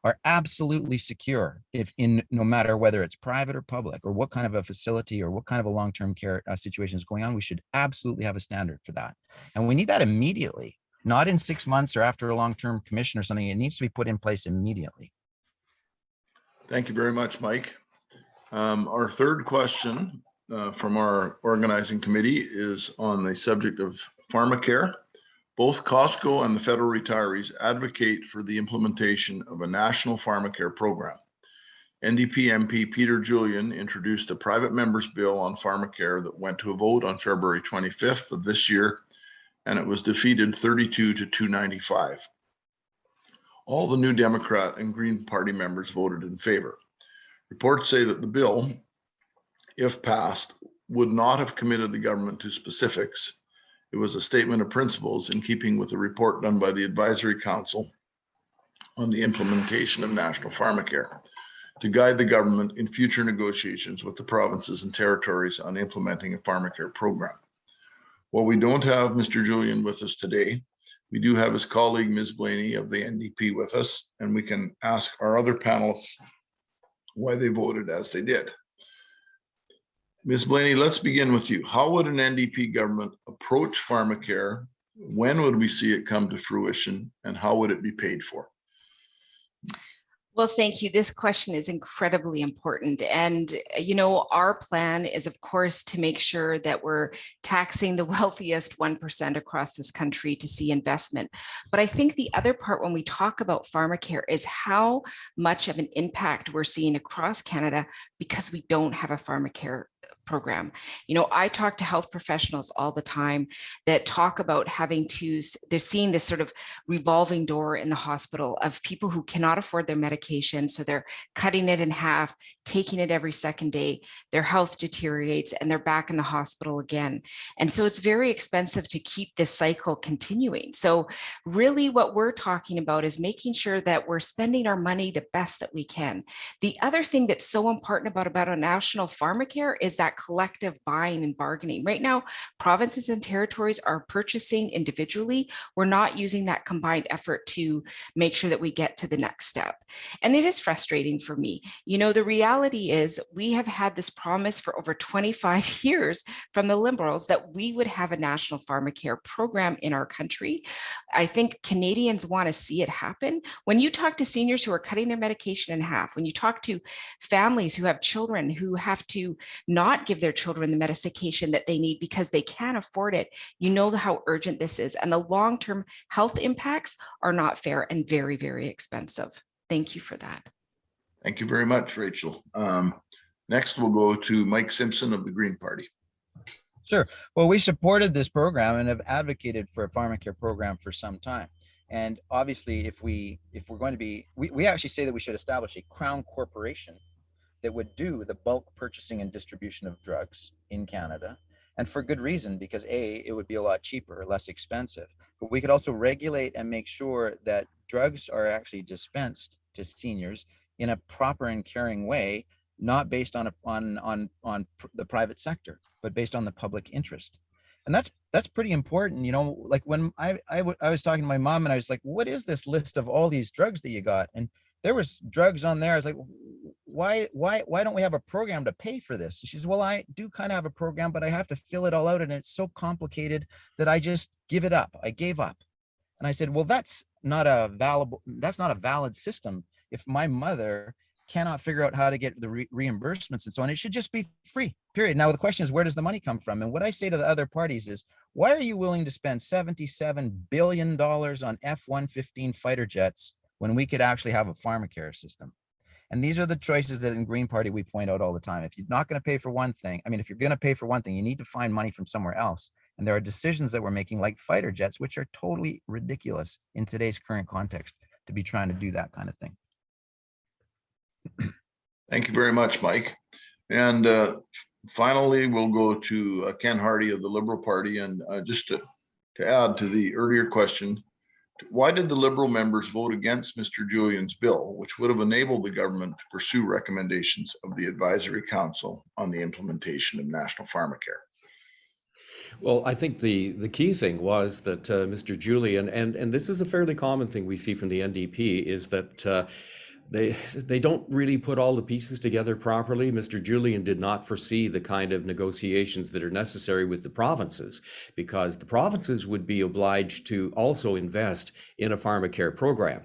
are absolutely secure no matter whether it's private or public, or what kind of a facility or what kind of a long-term care situation is going on. We should absolutely have a standard for that. And we need that immediately, not in 6 months or after a long-term commission or something. It needs to be put in place immediately. Thank you very much, Mike. Our third question from our organizing committee is on the subject of pharmacare. Both Costco and the federal retirees advocate for the implementation of a national pharmacare program. NDP MP Peter Julian introduced a private member's bill on pharmacare that went to a vote on February 25th of this year, and it was defeated 32 to 295. All the New Democrat and Green Party members voted in favor. Reports say that the bill, if passed, would not have committed the government to specifics. It was a statement of principles in keeping with the report done by the Advisory Council on the implementation of national pharmacare to guide the government in future negotiations with the provinces and territories on implementing a pharmacare program. While we don't have Mr. Julian with us today, we do have his colleague, Ms. Blaney of the NDP, with us, and we can ask our other panelists why they voted as they did. Ms. Blaney, let's begin with you. How would an NDP government approach pharmacare? When would we see it come to fruition, and how would it be paid for? Well, thank you. This question is incredibly important. And, our plan is, of course, to make sure that we're taxing the wealthiest 1% across this country to see investment. But I think the other part when we talk about pharmacare is how much of an impact we're seeing across Canada because we don't have a pharmacare program. I talk to health professionals all the time that talk about they're seeing this sort of revolving door in the hospital of people who cannot afford their medication. So they're cutting it in half, taking it every second day. Their health deteriorates and they're back in the hospital again. And so it's very expensive to keep this cycle continuing. So really what we're talking about is making sure that we're spending our money the best that we can. The other thing that's so important about a national pharmacare is that collective buying and bargaining. Right now, provinces and territories are purchasing individually. We're not using that combined effort to make sure that we get to the next step. And it is frustrating for me. The reality is we have had this promise for over 25 years from the Liberals that we would have a national pharmacare program in our country. I think Canadians want to see it happen. When you talk to seniors who are cutting their medication in half, when you talk to families who have children who have to not give their children the medication that they need because they can't afford it, you know how urgent this is. And the long-term health impacts are not fair and very, very expensive. Thank you for that. Thank you very much, Rachel. Next, we'll go to Mike Simpson of the Green Party. Sure. Well, we supported this program and have advocated for a pharmacare program for some time. And obviously, if we're going to be, we actually say that we should establish a crown corporation that would do the bulk purchasing and distribution of drugs in Canada. And for good reason, because A, it would be a lot cheaper, less expensive. But we could also regulate and make sure that drugs are actually dispensed to seniors in a proper and caring way, not based on the private sector, but based on the public interest. And that's pretty important. You know, like when I was talking to my mom and I was like, what is this list of all these drugs that you got? And there was drugs on there. I was like, why don't we have a program to pay for this? She says, well, I do kind of have a program, but I have to fill it all out. And it's so complicated that I just give it up. I gave up. And I said, well, that's not a valid system. If my mother cannot figure out how to get the reimbursements and so on, it should just be free, period. Now, the question is, where does the money come from? And what I say to the other parties is, why are you willing to spend $77 billion on F-115 fighter jets when we could actually have a pharmacare system? And these are the choices that in Green Party we point out all the time. If you're not going to pay for one thing, I mean, if you're going to pay for one thing, you need to find money from somewhere else. And there are decisions that we're making, like fighter jets, which are totally ridiculous in today's current context, to be trying to do that kind of thing. Thank you very much, Mike. And finally, we'll go to Ken Hardie of the Liberal Party. And just to add to the earlier question, why did the Liberal members vote against Mr. Julian's bill, which would have enabled the government to pursue recommendations of the Advisory Council on the implementation of national pharmacare? Well, I think the key thing was that Mr. Julian, and this is a fairly common thing we see from the NDP, is that they don't really put all the pieces together properly. Mr. Julian did not foresee the kind of negotiations that are necessary with the provinces, because the provinces would be obliged to also invest in a pharmacare program.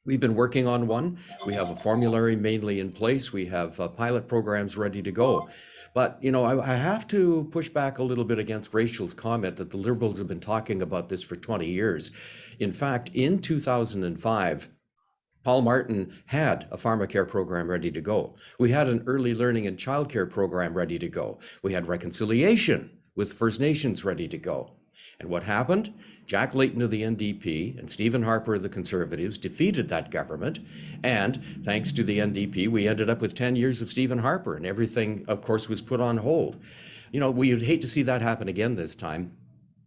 We've been working on one. We have a formulary mainly in place. We have pilot programs ready to go. But, you know, I have to push back a little bit against Rachel's comment that the Liberals have been talking about this for 20 years. In fact, in 2005, Paul Martin had a pharmacare program ready to go. We had an early learning and childcare program ready to go. We had reconciliation with First Nations ready to go. And what happened? Jack Layton of the NDP and Stephen Harper of the Conservatives defeated that government. And thanks to the NDP, we ended up with 10 years of Stephen Harper, and everything, of course, was put on hold. You know, we would hate to see that happen again this time.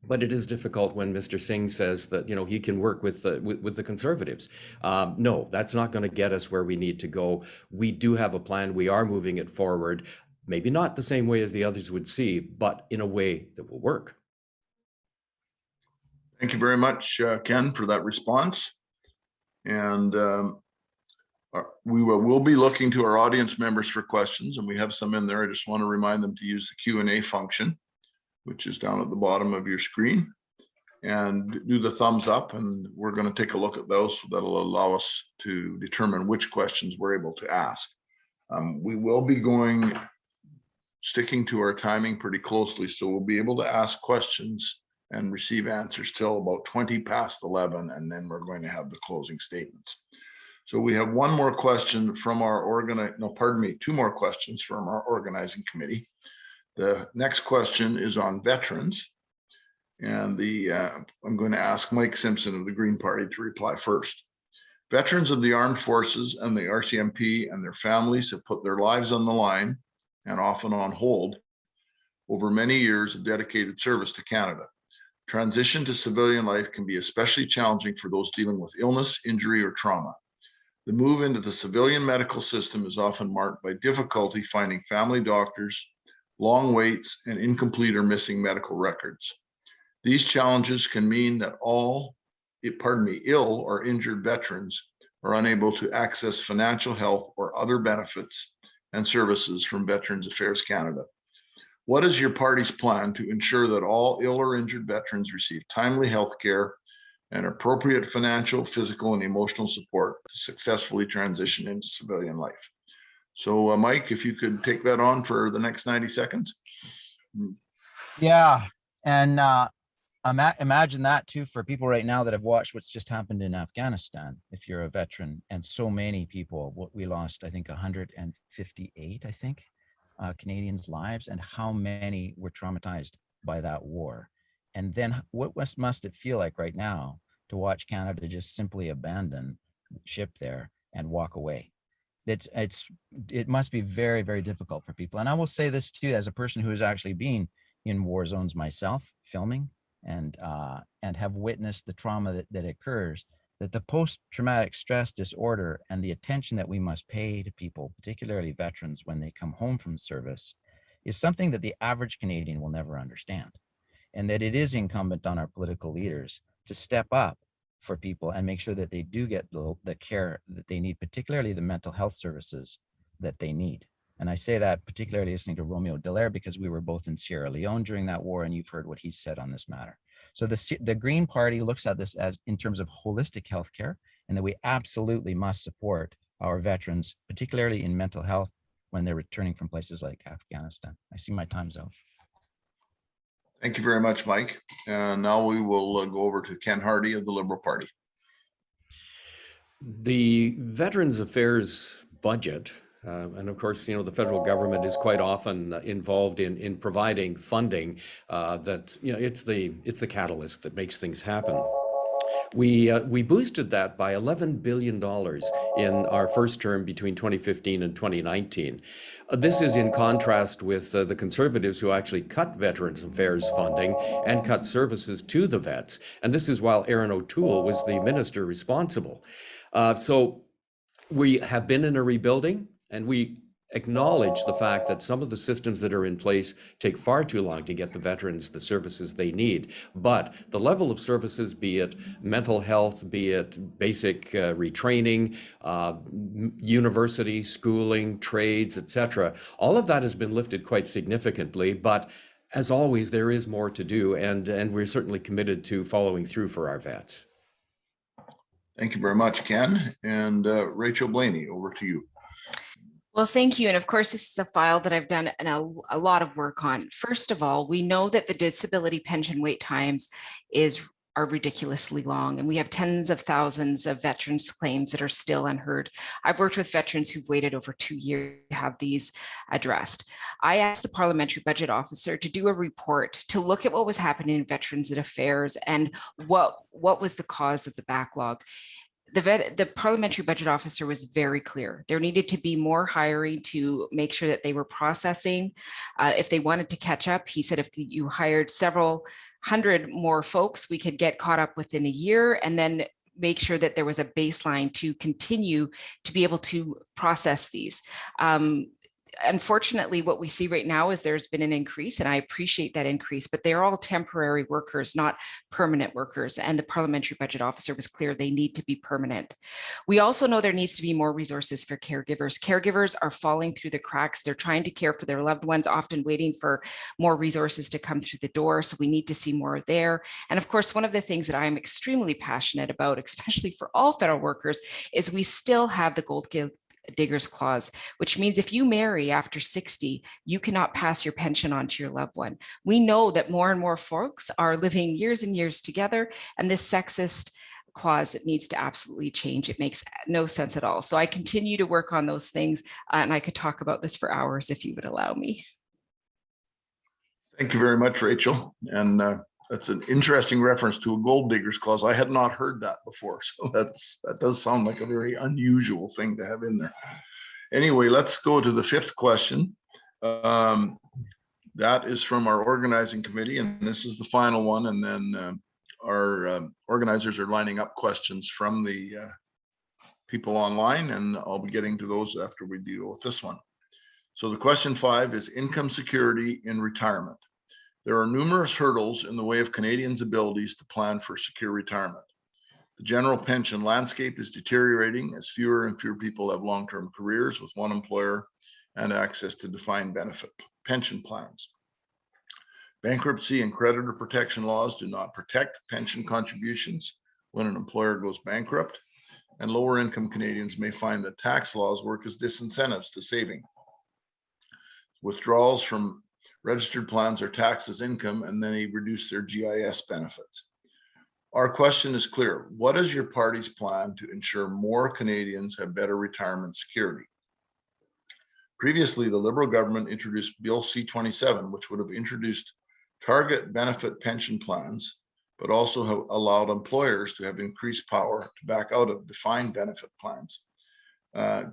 But it is difficult when Mr. Singh says that, you know, he can work with the Conservatives. No, that's not going to get us where we need to go. We do have a plan. We are moving it forward, maybe not the same way as the others would see, but in a way that will work. Thank you very much, Ken, for that response. And we'll be looking to our audience members for questions, and we have some in there. I just want to remind them to use the Q&A function, which is down at the bottom of your screen, and do the thumbs up, and we're going to take a look at those. So that'll allow us to determine which questions we're able to ask. We will be sticking to our timing pretty closely, so we'll be able to ask questions and receive answers till about 20 past 11, and then we're going to have the closing statements. So we have one more question from our two more questions from our organizing committee. The next question is on veterans, and I'm going to ask Mike Simpson of the Green Party to reply first. Veterans of the armed forces and the RCMP and their families have put their lives on the line, and often on hold, over many years of dedicated service to Canada. Transition to civilian life can be especially challenging for those dealing with illness, injury, or trauma. The move into the civilian medical system is often marked by difficulty finding family doctors, long waits, and incomplete or missing medical records. These challenges can mean that ill or injured veterans are unable to access financial health or other benefits and services from Veterans Affairs Canada. What is your party's plan to ensure that all ill or injured veterans receive timely health care and appropriate financial, physical, and emotional support to successfully transition into civilian life? So Mike, if you could take that on for the next 90 seconds. Yeah, and imagine that too for people right now that have watched what's just happened in Afghanistan, if you're a veteran, and so many people, we lost, I think 158, I think, Canadians' lives, and how many were traumatized by that war. And then what must it feel like right now to watch Canada just simply abandon ship there and walk away? It must be very, very difficult for people. And I will say this too, as a person who has actually been in war zones myself, filming, and have witnessed the trauma that occurs, that the post-traumatic stress disorder and the attention that we must pay to people, particularly veterans, when they come home from service, is something that the average Canadian will never understand. And that it is incumbent on our political leaders to step up for people and make sure that they do get the care that they need, particularly the mental health services that they need. And I say that particularly listening to Romeo Dallaire, because we were both in Sierra Leone during that war, and you've heard what he said on this matter. So the Green Party looks at this as in terms of holistic healthcare, and that we absolutely must support our veterans, particularly in mental health when they're returning from places like Afghanistan. I see my time's out. Thank you very much, Mike. And now we will go over to Ken Hardie of the Liberal Party. The Veterans Affairs budget, and of course, you know, the federal government is quite often involved in providing funding that, you know, it's the catalyst that makes things happen. We boosted that by $11 billion in our first term between 2015 and 2019. This is in contrast with the Conservatives, who actually cut Veterans Affairs funding and cut services to the vets. And this is while Erin O'Toole was the minister responsible. So we have been in a rebuilding, and we acknowledge the fact that some of the systems that are in place take far too long to get the veterans the services they need. But the level of services, be it mental health, be it basic retraining, university, schooling, trades, etc., all of that has been lifted quite significantly. But as always, there is more to do, and we're certainly committed to following through for our vets. Thank you very much, Ken. And Rachel Blaney, over to you. Well, thank you. And of course, this is a file that I've done a lot of work on. First of all, we know that the disability pension wait times are ridiculously long, and we have tens of thousands of veterans claims that are still unheard. I've worked with veterans who've waited over 2 years to have these addressed. I asked the Parliamentary Budget Officer to do a report to look at what was happening in Veterans Affairs and what was the cause of the backlog. The Parliamentary Budget Officer was very clear. There needed to be more hiring to make sure that they were processing. If they wanted to catch up, he said, if you hired several hundred more folks, we could get caught up within a year, and then make sure that there was a baseline to continue to be able to process these. Unfortunately, what we see right now is there's been an increase, and I appreciate that increase, but they're all temporary workers, not permanent workers. And the Parliamentary Budget Officer was clear they need to be permanent. We also know there needs to be more resources for caregivers. Caregivers are falling through the cracks. They're trying to care for their loved ones, often waiting for more resources to come through the door. So we need to see more there. And of course, one of the things that I'm extremely passionate about, especially for all federal workers, is we still have the gold diggers clause, which means if you marry after 60, you cannot pass your pension on to your loved one. We know that more and more folks are living years and years together, and this sexist clause, it needs to absolutely change. It makes no sense at all. So I continue to work on those things, and I could talk about this for hours if you would allow me. Thank you very much, Rachel. And that's an interesting reference to a gold diggers clause. I had not heard that before. So that does sound like a very unusual thing to have in there. Anyway, let's go to the fifth question. That is from our organizing committee, and this is the final one. And then our organizers are lining up questions from the people online, and I'll be getting to those after we deal with this one. So the question 5 is income security in retirement. There are numerous hurdles in the way of Canadians' abilities to plan for secure retirement. The general pension landscape is deteriorating as fewer and fewer people have long-term careers with one employer and access to defined benefit pension plans. Bankruptcy and creditor protection laws do not protect pension contributions when an employer goes bankrupt, and lower income Canadians may find that tax laws work as disincentives to saving. Withdrawals from registered plans are taxed as income, and then they reduce their GIS benefits. Our question is clear. What is your party's plan to ensure more Canadians have better retirement security? Previously, the Liberal government introduced Bill C-27, which would have introduced target benefit pension plans, but also have allowed employers to have increased power to back out of defined benefit plans.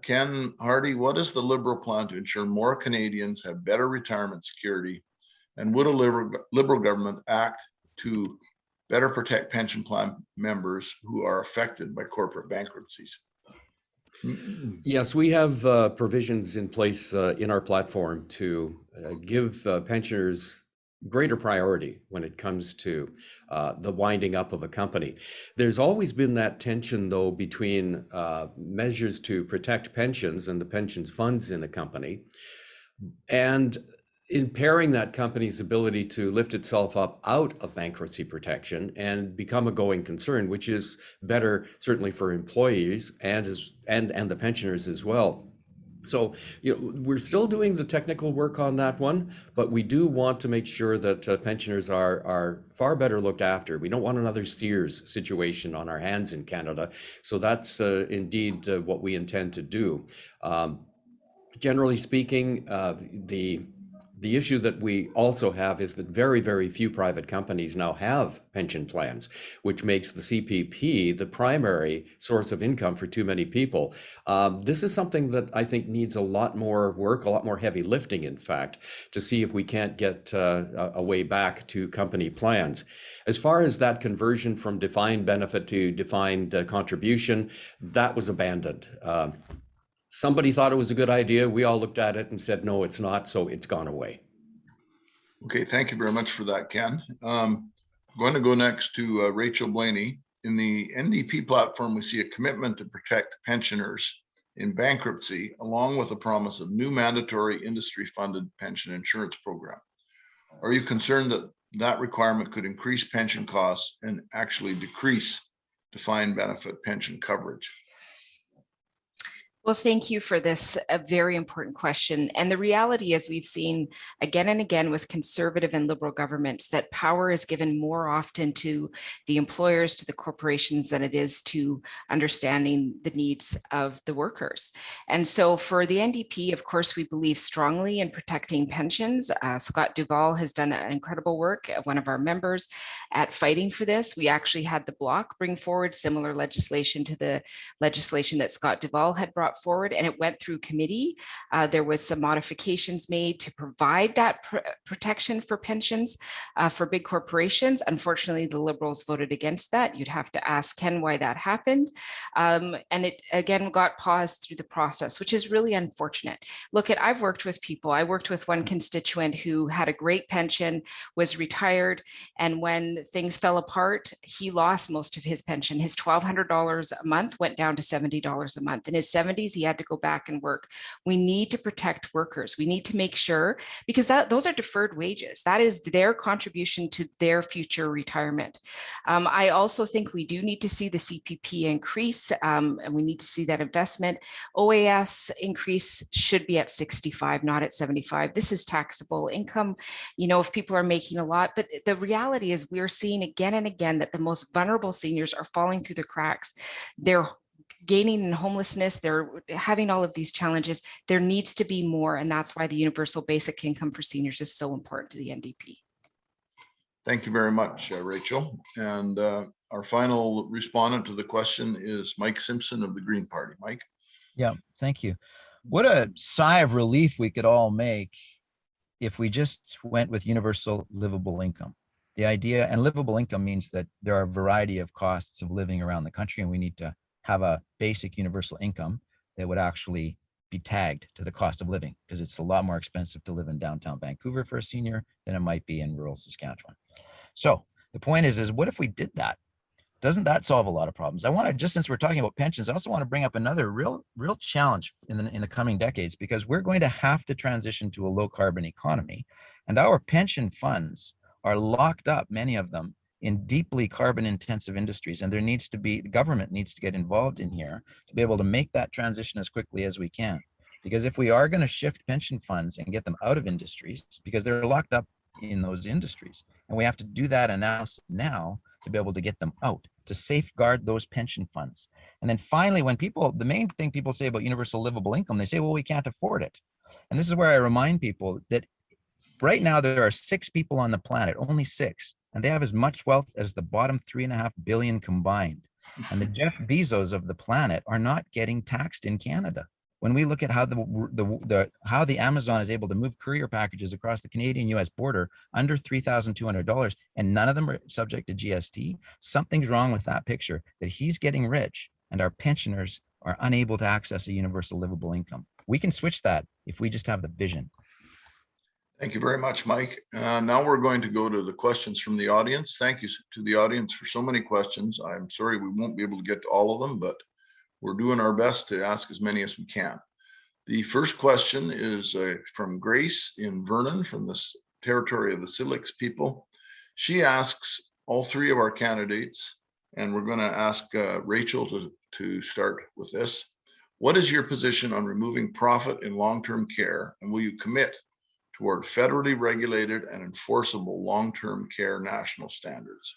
Ken Hardie, what is the Liberal plan to ensure more Canadians have better retirement security And would a Liberal government act to better protect pension plan members who are affected by corporate bankruptcies? Yes, we have provisions in place in our platform to give pensioners greater priority when it comes to the winding up of a company. There's always been that tension, though, between measures to protect pensions and the pensions funds in a company, and impairing that company's ability to lift itself up out of bankruptcy protection and become a going concern, which is better certainly for employees and the pensioners as well. So, we're still doing the technical work on that one, but we do want to make sure that pensioners are far better looked after. We don't want another Sears situation on our hands in Canada. So that's indeed what we intend to do. Generally speaking, the issue that we also have is that very, very few private companies now have pension plans, which makes the CPP the primary source of income for too many people. This is something that I think needs a lot more work, a lot more heavy lifting, in fact, to see if we can't get a way back to company plans. As far as that conversion from defined benefit to defined contribution, that was abandoned. Somebody thought it was a good idea. We all looked at it and said, no, it's not. So it's gone away. Okay, thank you very much for that, Ken. I'm going to go next to Rachel Blaney. In the NDP platform, we see a commitment to protect pensioners in bankruptcy, along with a promise of new mandatory industry-funded pension insurance program. Are you concerned that that requirement could increase pension costs and actually decrease defined benefit pension coverage? Well, thank you for this a very important question. And the reality is we've seen again and again with conservative and Liberal governments that power is given more often to the employers, to the corporations, than it is to understanding the needs of the workers. And so for the NDP, of course, we believe strongly in protecting pensions. Scott Duvall has done an incredible work, one of our members, at fighting for this. We actually had the Bloc bring forward similar legislation to the legislation that Scott Duvall had brought forward, and it went through committee. There was some modifications made to provide that protection for pensions for big corporations. Unfortunately, the Liberals voted against that. You'd have to ask Ken why that happened. And it again got paused through the process, which is really unfortunate. Look, I've worked with people. I worked with one constituent who had a great pension, was retired, and when things fell apart, he lost most of his pension. His $1,200 a month went down to $70 a month. In his 70s, he had to go back and work. We need to protect workers. We need to make sure, because those are deferred wages. That is their contribution to their future retirement. I also think we do need to see the CPP increase, and we need to see that investment. OAS increase should be at 65, not at 75. This is taxable income, if people are making a lot. But the reality is we're seeing again and again that the most vulnerable seniors are falling through the cracks. They're gaining in homelessness, they're having all of these challenges. There needs to be more, and that's why the universal basic income for seniors is so important to the NDP. Thank you very much, Rachel. And our final respondent to the question is Mike Simpson of the Green Party. Mike? Yeah, thank you. What a sigh of relief we could all make if we just went with universal livable income. The idea, and livable income means that there are a variety of costs of living around the country, and we need to have a basic universal income that would actually be tagged to the cost of living, because it's a lot more expensive to live in downtown Vancouver for a senior than it might be in rural Saskatchewan. So the point is what if we did that? Doesn't that solve a lot of problems? I want to, just since we're talking about pensions, I also want to bring up another real challenge in the coming decades, because we're going to have to transition to a low carbon economy, and our pension funds are locked up, many of them, in deeply carbon intensive industries. And the government needs to get involved in here to be able to make that transition as quickly as we can. Because if we are going to shift pension funds and get them out of industries, because they're locked up in those industries, and we have to do that now to be able to get them out, to safeguard those pension funds. And then finally, the main thing people say about universal livable income, they say, well, we can't afford it. And this is where I remind people that right now there are 6 people on the planet, only 6, and they have as much wealth as the bottom 3.5 billion combined. And the Jeff Bezos of the planet are not getting taxed in Canada. When we look at how how the Amazon is able to move courier packages across the Canadian-US border under $3,200, and none of them are subject to GST, something's wrong with that picture, that he's getting rich and our pensioners are unable to access a universal livable income. We can switch that if we just have the vision. Thank you very much, Mike. Now we're going to go to the questions from the audience. Thank you to the audience for so many questions. I'm sorry we won't be able to get to all of them, but we're doing our best to ask as many as we can. The first question is from Grace in Vernon, from the territory of the Silix people. She asks all three of our candidates, and we're going to ask Rachel to start with this. What is your position on removing profit in long-term care, and will you commit toward federally regulated and enforceable long-term care national standards?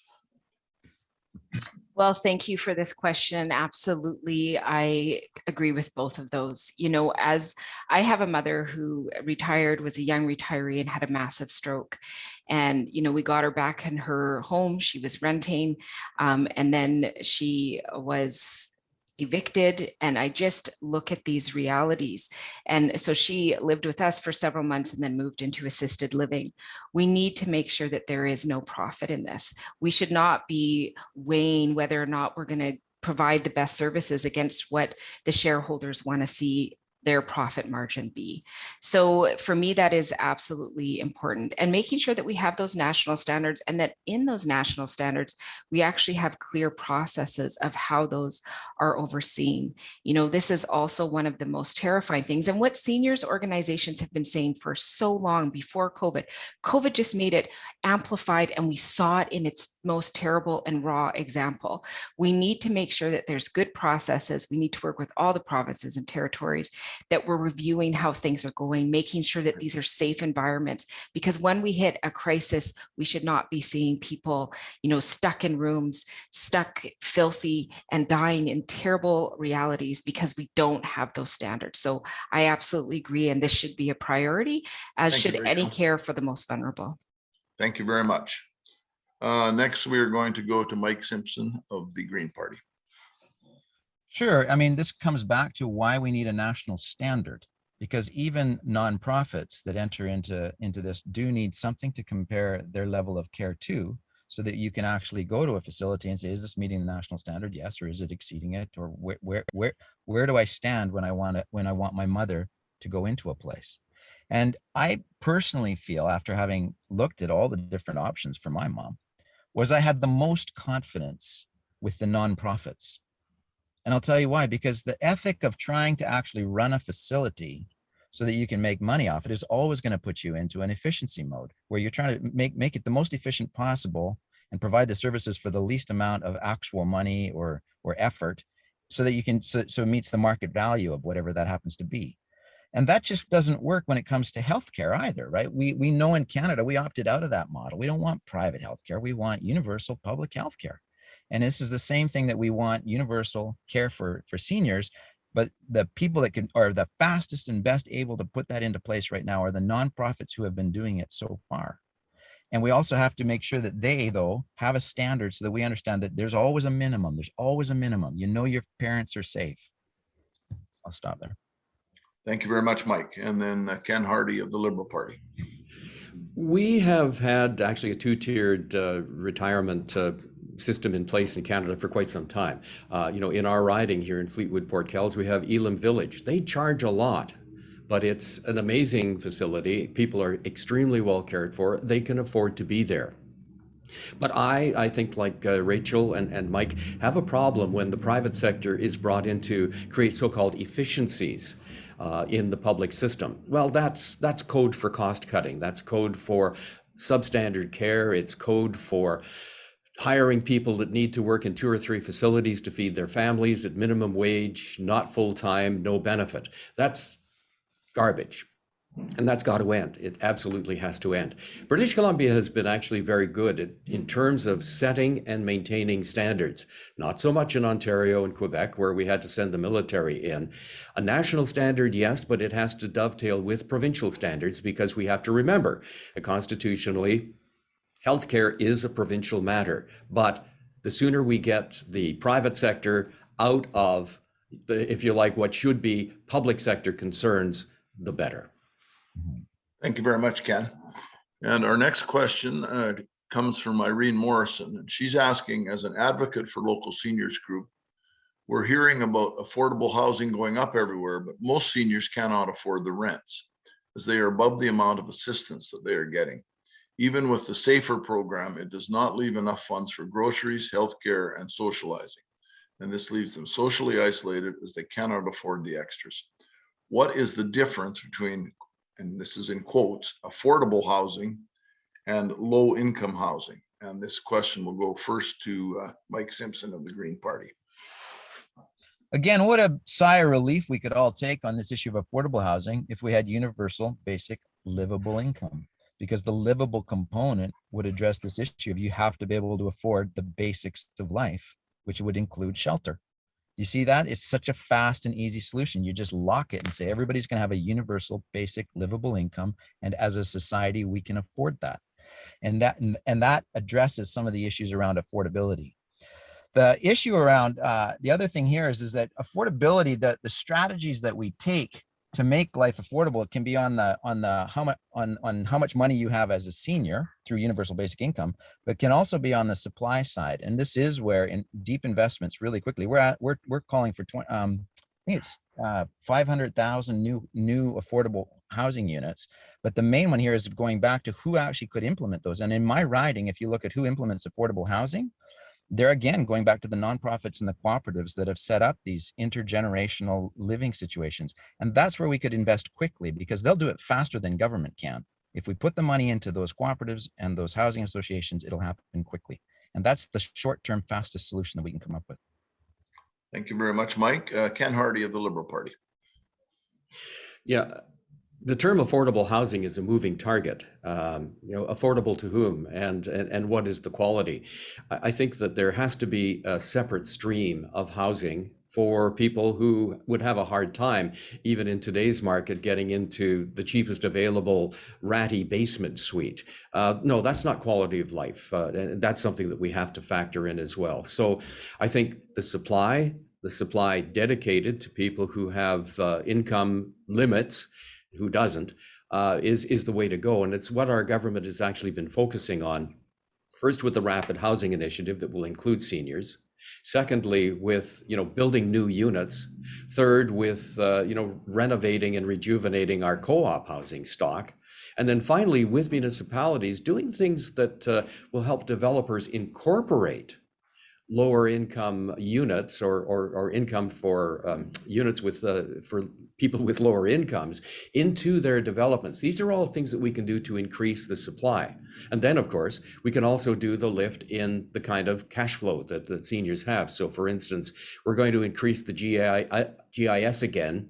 Well, thank you for this question. Absolutely. I agree with both of those. You know, as I have a mother who retired, was a young retiree and had a massive stroke. And, you know, we got her back in her home. She was renting, and then she was evicted, and I just look at these realities. And so she lived with us for several months and then moved into assisted living. We need to make sure that there is no profit in this. We should not be weighing whether or not we're going to provide the best services against what the shareholders want to see their profit margin be. So for me, that is absolutely important, and making sure that we have those national standards, and that in those national standards, we actually have clear processes of how those are overseen. You know, this is also one of the most terrifying things, and what seniors organizations have been saying for so long before COVID. COVID just made it amplified, and we saw it in its most terrible and raw example. We need to make sure that there's good processes. We need to work with all the provinces and territories, that we're reviewing how things are going, making sure that these are safe environments, because when we hit a crisis, we should not be seeing people, you know, stuck in rooms, stuck filthy and dying in terrible realities because we don't have those standards. So I absolutely agree. And this should be a priority, as Thank you, should any Rachel. care for the most vulnerable. Thank you very much. Next, we are going to go to Mike Simpson of the Green Party. Sure. I mean, this comes back to why we need a national standard, because even nonprofits that enter into this do need something to compare their level of care to, so that you can actually go to a facility and say, is this meeting the national standard? Yes. Or is it exceeding it? Or where do I stand when I want my mother to go into a place? And I personally feel, after having looked at all the different options for my mom, was I had the most confidence with the nonprofits. And I'll tell you why, because the ethic of trying to actually run a facility so that you can make money off it is always going to put you into an efficiency mode, where you're trying to make it the most efficient possible and provide the services for the least amount of actual money or effort, so that you can, so it meets the market value of whatever that happens to be. And that just doesn't work when it comes to healthcare either, right? We know in Canada, we opted out of that model. We don't want private healthcare. We want universal public healthcare. And this is the same thing that we want universal care for seniors, but the people that are the fastest and best able to put that into place right now are the nonprofits who have been doing it so far. And we also have to make sure that they, though, have a standard so that we understand that there's always a minimum. There's always a minimum. You know, your parents are safe. I'll stop there. Thank you very much, Mike. And then Ken Hardie of the Liberal Party. We have had actually a two-tiered retirement system in place in Canada for quite some time. You know, in our riding here in Fleetwood, Port Kells, we have Elam Village. They charge a lot, but it's an amazing facility. People are extremely well cared for. They can afford to be there. But I think, like Rachel and Mike, have a problem when the private sector is brought in to create so-called efficiencies in the public system. Well, that's code for cost cutting. That's code for substandard care. It's code for hiring people that need to work in 2 or 3 facilities to feed their families at minimum wage, not full-time, no benefit. That's garbage. And that's got to end. It absolutely has to end. British Columbia has been actually very good in terms of setting and maintaining standards. Not so much in Ontario and Quebec, where we had to send the military in. A national standard, yes, but it has to dovetail with provincial standards, because we have to remember that constitutionally, healthcare is a provincial matter. But the sooner we get the private sector out of if you like, what should be public sector concerns, the better. Thank you very much, Ken. And our next question comes from Irene Morrison, and she's asking, as an advocate for local seniors group, we're hearing about affordable housing going up everywhere, but most seniors cannot afford the rents as they are above the amount of assistance that they are getting. Even with the SAFER program, it does not leave enough funds for groceries, healthcare, and socializing. And this leaves them socially isolated as they cannot afford the extras. What is the difference between, and this is in quotes, affordable housing and low income housing? And this question will go first to Mike Simpson of the Green Party. Again, what a sigh of relief we could all take on this issue of affordable housing if we had universal basic livable income, because the livable component would address this issue of you have to be able to afford the basics of life, which would include shelter. You see that? It's such a fast and easy solution. You just lock it and say everybody's going to have a universal basic livable income, and as a society we can afford that. And that addresses some of the issues around affordability. The issue around the other thing here is that affordability, the strategies that we take to make life affordable, it can be on how much money you have as a senior through universal basic income, but can also be on the supply side. And this is where in deep investments really quickly, we're calling for I think it's 500,000 new affordable housing units. But the main one here is going back to who actually could implement those. And in my riding, if you look at who implements affordable housing, they're again going back to the nonprofits and the cooperatives that have set up these intergenerational living situations. And that's where we could invest quickly, because they'll do it faster than government can. If we put the money into those cooperatives and those housing associations, it'll happen quickly. And that's the short-term fastest solution that we can come up with. Thank you very much, Mike. Ken Hardie of the Liberal Party. Yeah. The term affordable housing is a moving target. Affordable to whom, and what is the quality? I think that there has to be a separate stream of housing for people who would have a hard time, even in today's market, getting into the cheapest available ratty basement suite. No, that's not quality of life. And that's something that we have to factor in as well. So I think the supply dedicated to people who have income limits, who doesn't, is the way to go. And it's what our government has actually been focusing on. First, with the Rapid Housing Initiative that will include seniors. Secondly, with building new units. Third, with renovating and rejuvenating our co-op housing stock. And then finally, with municipalities doing things that will help developers incorporate lower income units or income for units with for people with lower incomes into their developments. These are all things that we can do to increase the supply. And then, of course, we can also do the lift in the kind of cash flow that seniors have. So for instance, we're going to increase the GIS again,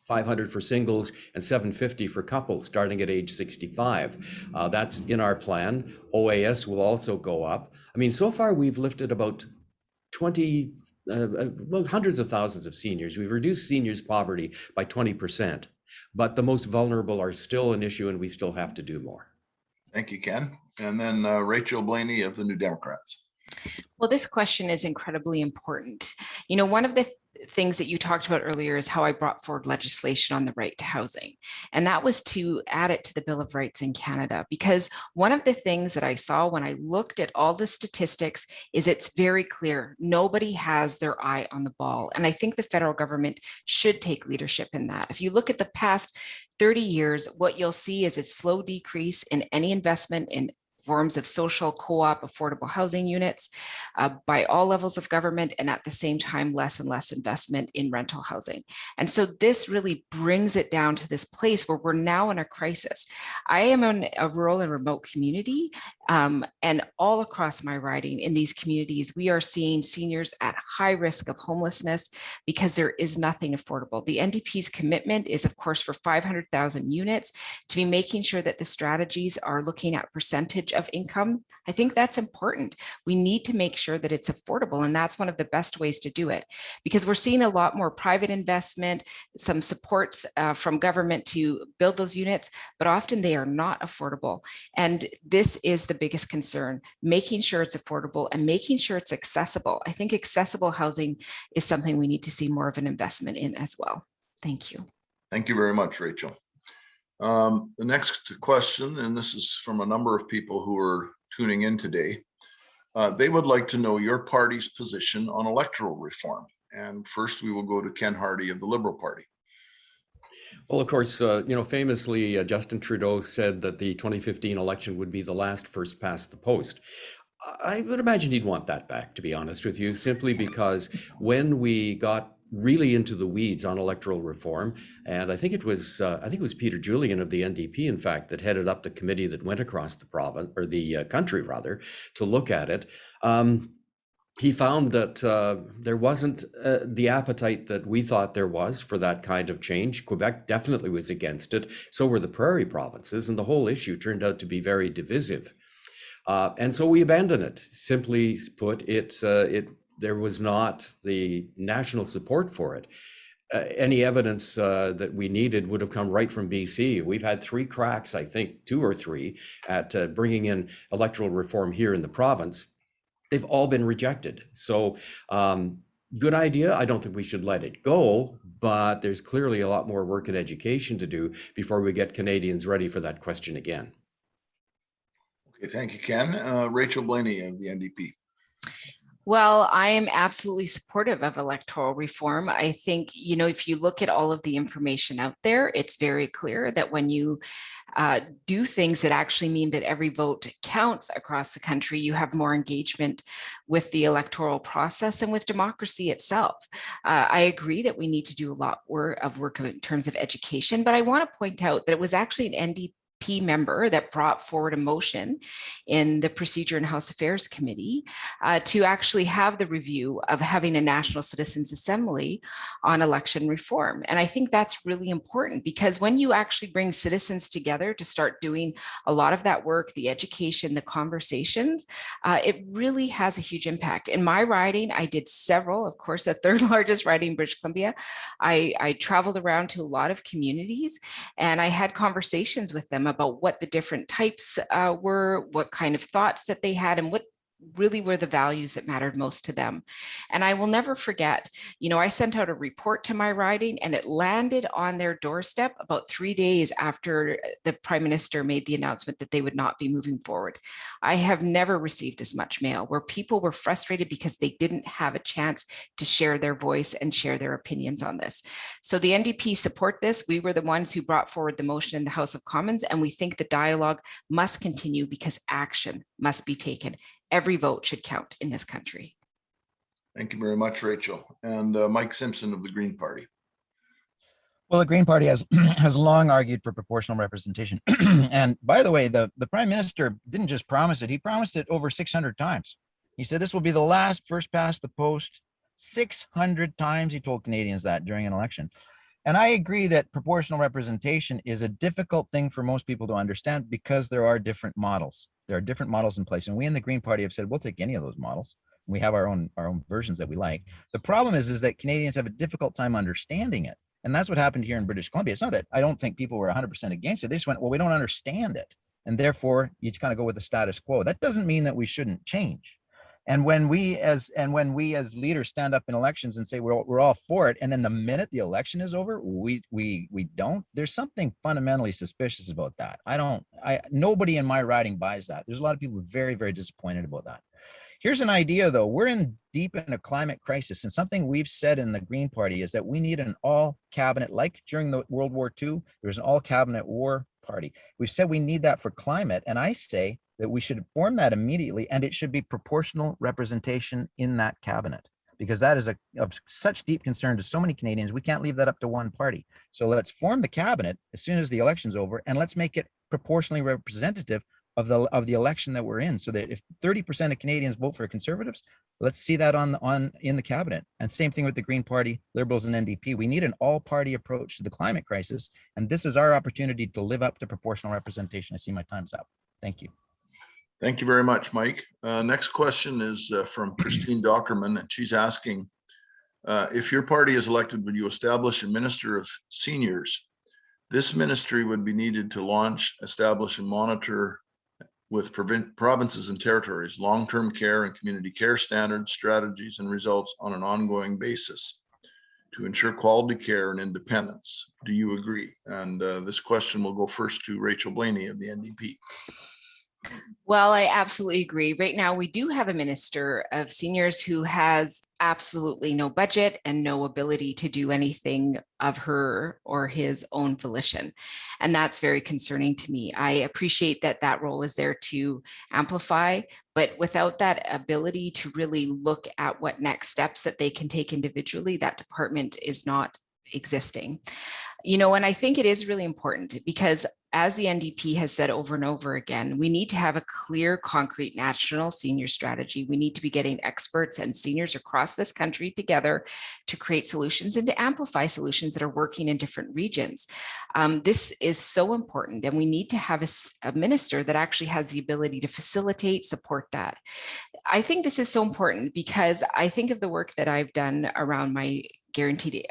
500 for singles and 750 for couples starting at age 65. That's in our plan. OAS will also go up. I mean, so far we've lifted about hundreds of thousands of seniors. We've reduced seniors' poverty by 20%, but the most vulnerable are still an issue and we still have to do more. Thank you, Ken. And then Rachel Blaney of the New Democrats. Well, this question is incredibly important. One of the things that you talked about earlier is how I brought forward legislation on the right to housing. And that was to add it to the Bill of Rights in Canada, because one of the things that I saw when I looked at all the statistics is it's very clear nobody has their eye on the ball. And I think the federal government should take leadership in that. If you look at the past 30 years, what you'll see is a slow decrease in any investment in forms of social co-op affordable housing units by all levels of government, and at the same time, less and less investment in rental housing. And so this really brings it down to this place where we're now in a crisis. I am in a rural and remote community, and all across my riding in these communities, we are seeing seniors at high risk of homelessness because there is nothing affordable. The NDP's commitment is, of course, for 500,000 units to be making sure that the strategies are looking at percentage percentage of income. I think that's important. We need to make sure that it's affordable, and that's one of the best ways to do it, because we're seeing a lot more private investment, some supports from government to build those units, but often they are not affordable. And this is the biggest concern, making sure it's affordable and making sure it's accessible. I think accessible housing is something we need to see more of an investment in as well. Thank you. Thank you very much, Rachel. The next question, and this is from a number of people who are tuning in today. They would like to know your party's position on electoral reform. And first we will go to Ken Hardie of the Liberal Party. Well, of course, famously, Justin Trudeau said that the 2015 election would be the last first past the post. I would imagine he'd want that back, to be honest with you, simply because when we got really into the weeds on electoral reform, and I think it was Peter Julian of the NDP, in fact, that headed up the committee that went across the province, or the country rather, to look at it. He found that there wasn't the appetite that we thought there was for that kind of change. Quebec definitely was against it. So were the prairie provinces, and the whole issue turned out to be very divisive. And so we abandoned it. Simply put, there was not the national support for it. Any evidence that we needed would have come right from BC. We've had 3 cracks, I think 2 or 3, at bringing in electoral reform here in the province. They've all been rejected. So good idea. I don't think we should let it go, but there's clearly a lot more work in education to do before we get Canadians ready for that question again. Okay, thank you, Ken. Rachel Blaney of the NDP. Well, I am absolutely supportive of electoral reform. I think, if you look at all of the information out there, it's very clear that when you do things that actually mean that every vote counts across the country, you have more engagement with the electoral process and with democracy itself. I agree that we need to do a lot of work in terms of education, but I want to point out that it was actually an NDP member that brought forward a motion in the Procedure and House Affairs Committee to actually have the review of having a National Citizens Assembly on election reform. And I think that's really important, because when you actually bring citizens together to start doing a lot of that work, the education, the conversations, it really has a huge impact. In my riding, I did several, of course, the 3rd largest riding in British Columbia. I traveled around to a lot of communities, and I had conversations with them about what the different types were, what kind of thoughts that they had, and what really were the values that mattered most to them. And I will never forget, I sent out a report to my riding, and it landed on their doorstep about 3 days after the Prime Minister made the announcement that they would not be moving forward. I have never received as much mail where people were frustrated because they didn't have a chance to share their voice and share their opinions on this. So the NDP support this. We were the ones who brought forward the motion in the House of Commons, and we think the dialogue must continue because action must be taken. Every vote should count in this country. Thank you very much, Rachel. And Mike Simpson of the Green Party. Well, the Green Party has long argued for proportional representation. And by the way, the Prime Minister didn't just promise it, he promised it over 600 times. He said this will be the last first past the post. 600 times he told Canadians that during an election. And I agree that proportional representation is a difficult thing for most people to understand because there are different models. There are different models in place. And we in the Green Party have said, we'll take any of those models. We have our own versions that we like. The problem is that Canadians have a difficult time understanding it. And that's what happened here in British Columbia. It's not that I don't think people were 100% against it. They just went, well, we don't understand it. And therefore, you just kind of go with the status quo. That doesn't mean that we shouldn't change. And when we as leaders stand up in elections and say we're all for it, and then the minute the election is over, we don't, there's something fundamentally suspicious about that. Nobody in my riding buys that. There's a lot of people very, very disappointed about that. Here's an idea though. We're deep in a climate crisis, and something we've said in the Green Party is that we need an all cabinet, like during the World War II, there was an all cabinet war party. We've said we need that for climate, and I say that we should form that immediately, and it should be proportional representation in that cabinet, because that is of such deep concern to so many Canadians. We can't leave that up to one party. So let's form the cabinet as soon as the election's over, and let's make it proportionally representative of the election that we're in, so that if 30% of Canadians vote for Conservatives, let's see that in the cabinet. And same thing with the Green Party, Liberals, and NDP. We need an all-party approach to the climate crisis, and this is our opportunity to live up to proportional representation. I see my time's up. Thank you. Thank you very much, Mike. Next question is from Christine Dockerman, and she's asking, if your party is elected, would you establish a minister of seniors? This ministry would be needed to launch, establish, and monitor with provinces and territories, long-term care and community care standards, strategies, and results on an ongoing basis to ensure quality care and independence. Do you agree? And this question will go first to Rachel Blaney of the NDP. Well, I absolutely agree. Right now, we do have a minister of seniors who has absolutely no budget and no ability to do anything of her or his own volition. And that's very concerning to me. I appreciate that that role is there to amplify, but without that ability to really look at what next steps that they can take individually, that department is not existing. You know, and I think it is really important because as the NDP has said over and over again, we need to have a clear, concrete national senior strategy. We need to be getting experts and seniors across this country together to create solutions and to amplify solutions that are working in different regions. This is so important, and we need to have a minister that actually has the ability to facilitate, support that. I think this is so important because I think of the work that I've done around my guaranteed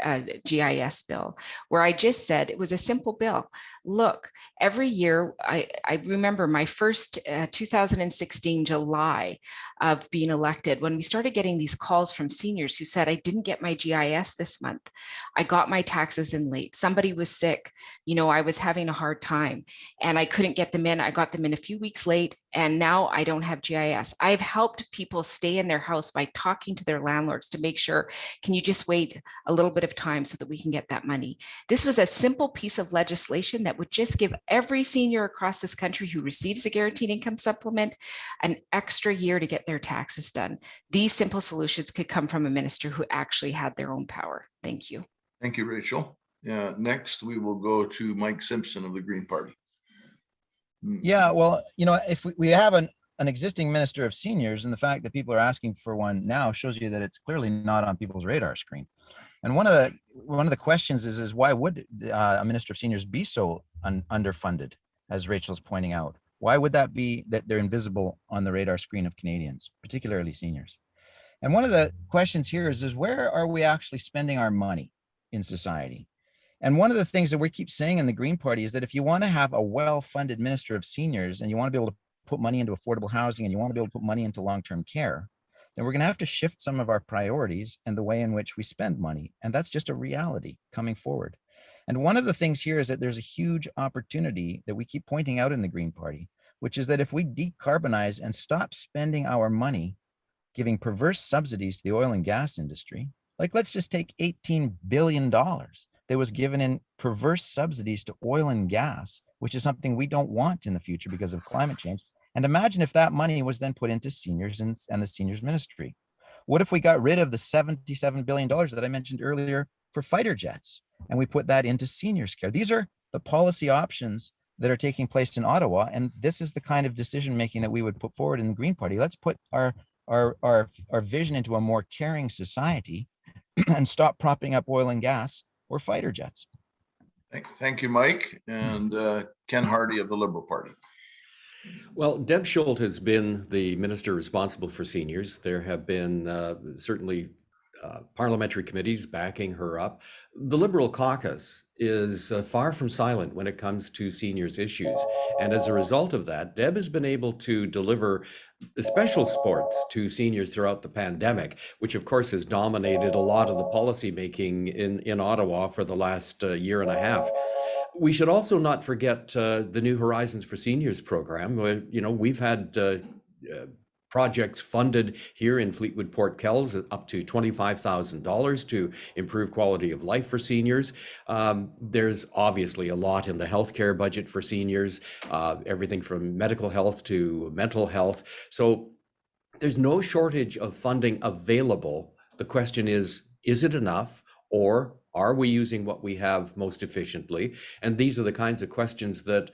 GIS bill, where I just said it was a simple bill. Look, every year, I remember my first 2016 July of being elected, when we started getting these calls from seniors who said, I didn't get my GIS this month. I got my taxes in late. Somebody was sick. You know, I was having a hard time and I couldn't get them in. I got them in a few weeks late and now I don't have GIS. I've helped people stay in their house by talking to their landlords to make sure, can you just wait a little bit of time so that we can get that money? This was a simple piece of legislation that would just give every senior across this country who receives a guaranteed income supplement an extra year to get their taxes done. These simple solutions could come from a minister who actually had their own power. Thank you. Thank you, Rachel. Next, we will go to Mike Simpson of the Green Party. Yeah, well, you know, if we have an existing minister of seniors, and the fact that people are asking for one now shows you that it's clearly not on people's radar screen. And one of the questions is why would a minister of seniors be so underfunded, as Rachel's pointing out? Why would that be that they're invisible on the radar screen of Canadians, particularly seniors? And one of the questions here is where are we actually spending our money in society? And one of the things that we keep saying in the Green Party is that if you want to have a well-funded minister of seniors and you want to be able to put money into affordable housing and you want to be able to put money into long-term care, then we're going to have to shift some of our priorities and the way in which we spend money. And that's just a reality coming forward. And one of the things here is that there's a huge opportunity that we keep pointing out in the Green Party, which is that if we decarbonize and stop spending our money giving perverse subsidies to the oil and gas industry, like let's just take $18 billion that was given in perverse subsidies to oil and gas, which is something we don't want in the future because of climate change. And imagine if that money was then put into seniors and the seniors ministry. What if we got rid of the $77 billion that I mentioned earlier for fighter jets and we put that into seniors care? These are the policy options that are taking place in Ottawa. And this is the kind of decision making that we would put forward in the Green Party. Let's put our vision into a more caring society and stop propping up oil and gas or fighter jets. Thank you, Mike. And Ken Hardie of the Liberal Party. Well, Deb Schult has been the minister responsible for seniors. There have been certainly parliamentary committees backing her up. The Liberal caucus is far from silent when it comes to seniors issues. And as a result of that, Deb has been able to deliver special supports to seniors throughout the pandemic, which of course has dominated a lot of the policy making in Ottawa for the last year and a half. We should also not forget the New Horizons for Seniors program. You know, we've had projects funded here in Fleetwood Port Kells up to $25,000 to improve quality of life for seniors. There's obviously a lot in the healthcare budget for seniors, everything from medical health to mental health. So there's no shortage of funding available. The question is it enough, or are we using what we have most efficiently? And these are the kinds of questions that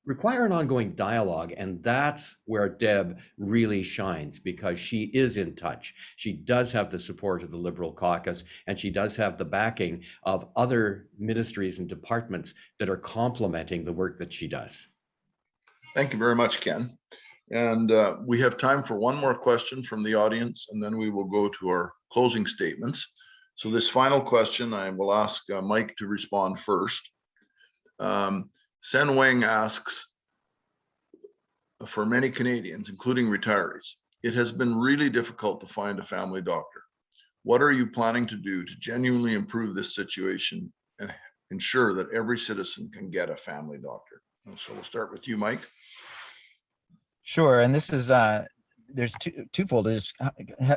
require an ongoing dialogue. And that's where Deb really shines, because she is in touch. She does have the support of the Liberal caucus, and she does have the backing of other ministries and departments that are complementing the work that she does. Thank you very much, Ken. And we have time for one more question from the audience, and then we will go to our closing statements. So this final question, I will ask Mike to respond first. Sen Wang asks, for many Canadians, including retirees, it has been really difficult to find a family doctor. What are you planning to do to genuinely improve this situation and ensure that every citizen can get a family doctor? And so we'll start with you, Mike. Sure, and this is there's twofold. Is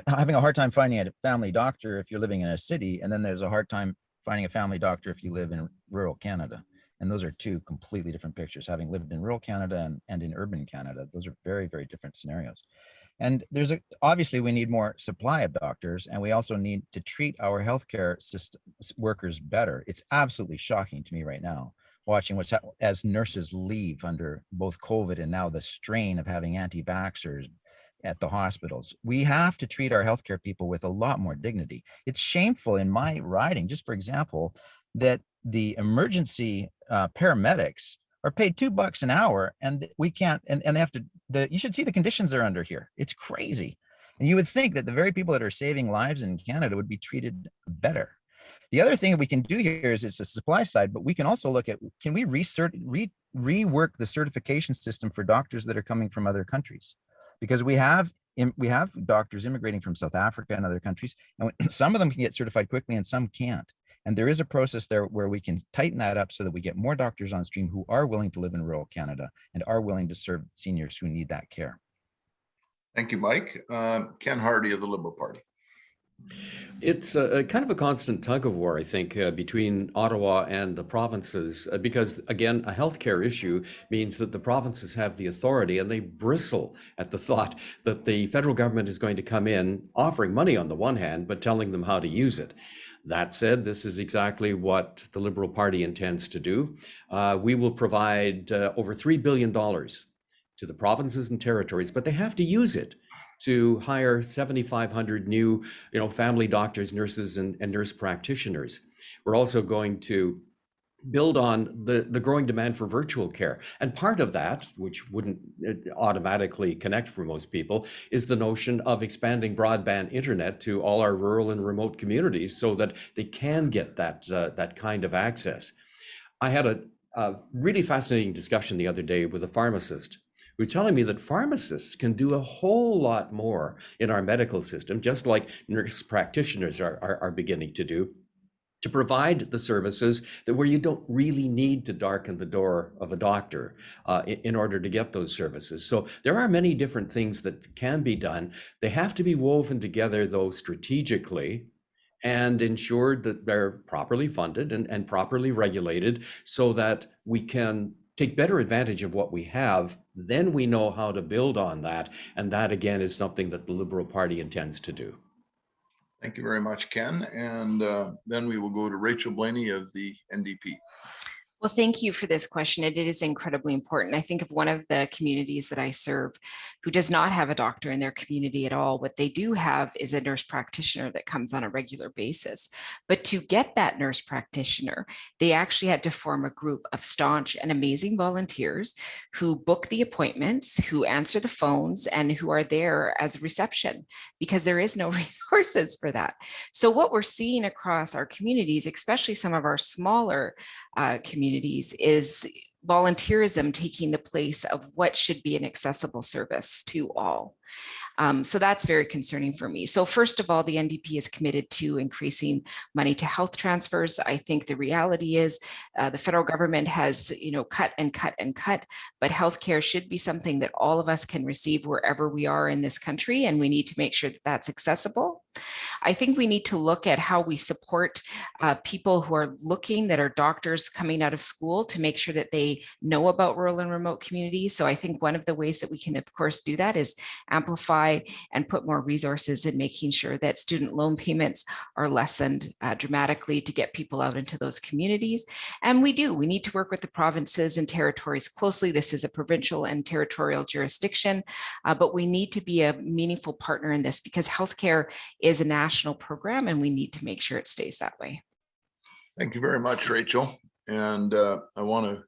having a hard time finding a family doctor if you're living in a city, and then there's a hard time finding a family doctor if you live in rural Canada. And those are two completely different pictures. Having lived in rural Canada and in urban Canada, those are very, very different scenarios. And there's obviously we need more supply of doctors, and we also need to treat our healthcare system workers better. It's absolutely shocking to me right now, watching what's as nurses leave under both COVID and now the strain of having anti-vaxxers at the hospitals. We have to treat our healthcare people with a lot more dignity. It's shameful in my riding, just for example, that the emergency paramedics are paid $2 an hour, and we can't, and they have to, you should see the conditions they're under here. It's crazy. And you would think that the very people that are saving lives in Canada would be treated better. The other thing that we can do here is it's a supply side, but we can also look at, can we rework the certification system for doctors that are coming from other countries? Because we have doctors immigrating from South Africa and other countries, and some of them can get certified quickly and some can't. And there is a process there where we can tighten that up so that we get more doctors on stream who are willing to live in rural Canada and are willing to serve seniors who need that care. Thank you, Mike. Ken Hardie of the Liberal Party. It's a kind of a constant tug of war, I think, between Ottawa and the provinces, because, again, a healthcare issue means that the provinces have the authority, and they bristle at the thought that the federal government is going to come in offering money on the one hand, but telling them how to use it. That said, this is exactly what the Liberal Party intends to do. We will provide over $3 billion to the provinces and territories, but they have to use it to hire 7,500 new, family doctors, nurses, and nurse practitioners. We're also going to build on the growing demand for virtual care. And part of that, which wouldn't automatically connect for most people, is the notion of expanding broadband internet to all our rural and remote communities so that they can get that kind of access. I had a really fascinating discussion the other day with a pharmacist who was telling me that pharmacists can do a whole lot more in our medical system, just like nurse practitioners are beginning to do, to provide the services that where you don't really need to darken the door of a doctor in order to get those services. So there are many different things that can be done. They have to be woven together, though, strategically, and ensured that they're properly funded and properly regulated so that we can take better advantage of what we have. Then we know how to build on that. And that, again, is something that the Liberal Party intends to do. Thank you very much, Ken. And then we will go to Rachel Blaney of the NDP. Well, thank you for this question. It is incredibly important. I think of one of the communities that I serve who does not have a doctor in their community at all. What they do have is a nurse practitioner that comes on a regular basis. But to get that nurse practitioner, they actually had to form a group of staunch and amazing volunteers who book the appointments, who answer the phones, and who are there as reception, because there is no resources for that. So what we're seeing across our communities, especially some of our smaller communities, is volunteerism taking the place of what should be an accessible service to all. So that's very concerning for me. So first of all, the NDP is committed to increasing money to health transfers. I think the reality is the federal government has, cut and cut and cut, but healthcare should be something that all of us can receive wherever we are in this country, and we need to make sure that that's accessible. I think we need to look at how we support people who are looking, that are doctors coming out of school, to make sure that they know about rural and remote communities. So I think one of the ways that we can, of course, do that is amplify and put more resources in making sure that student loan payments are lessened dramatically to get people out into those communities. And we need to work with the provinces and territories closely. This is a provincial and territorial jurisdiction, but we need to be a meaningful partner in this, because healthcare is a national program and we need to make sure it stays that way. Thank you very much, Rachel. And I want to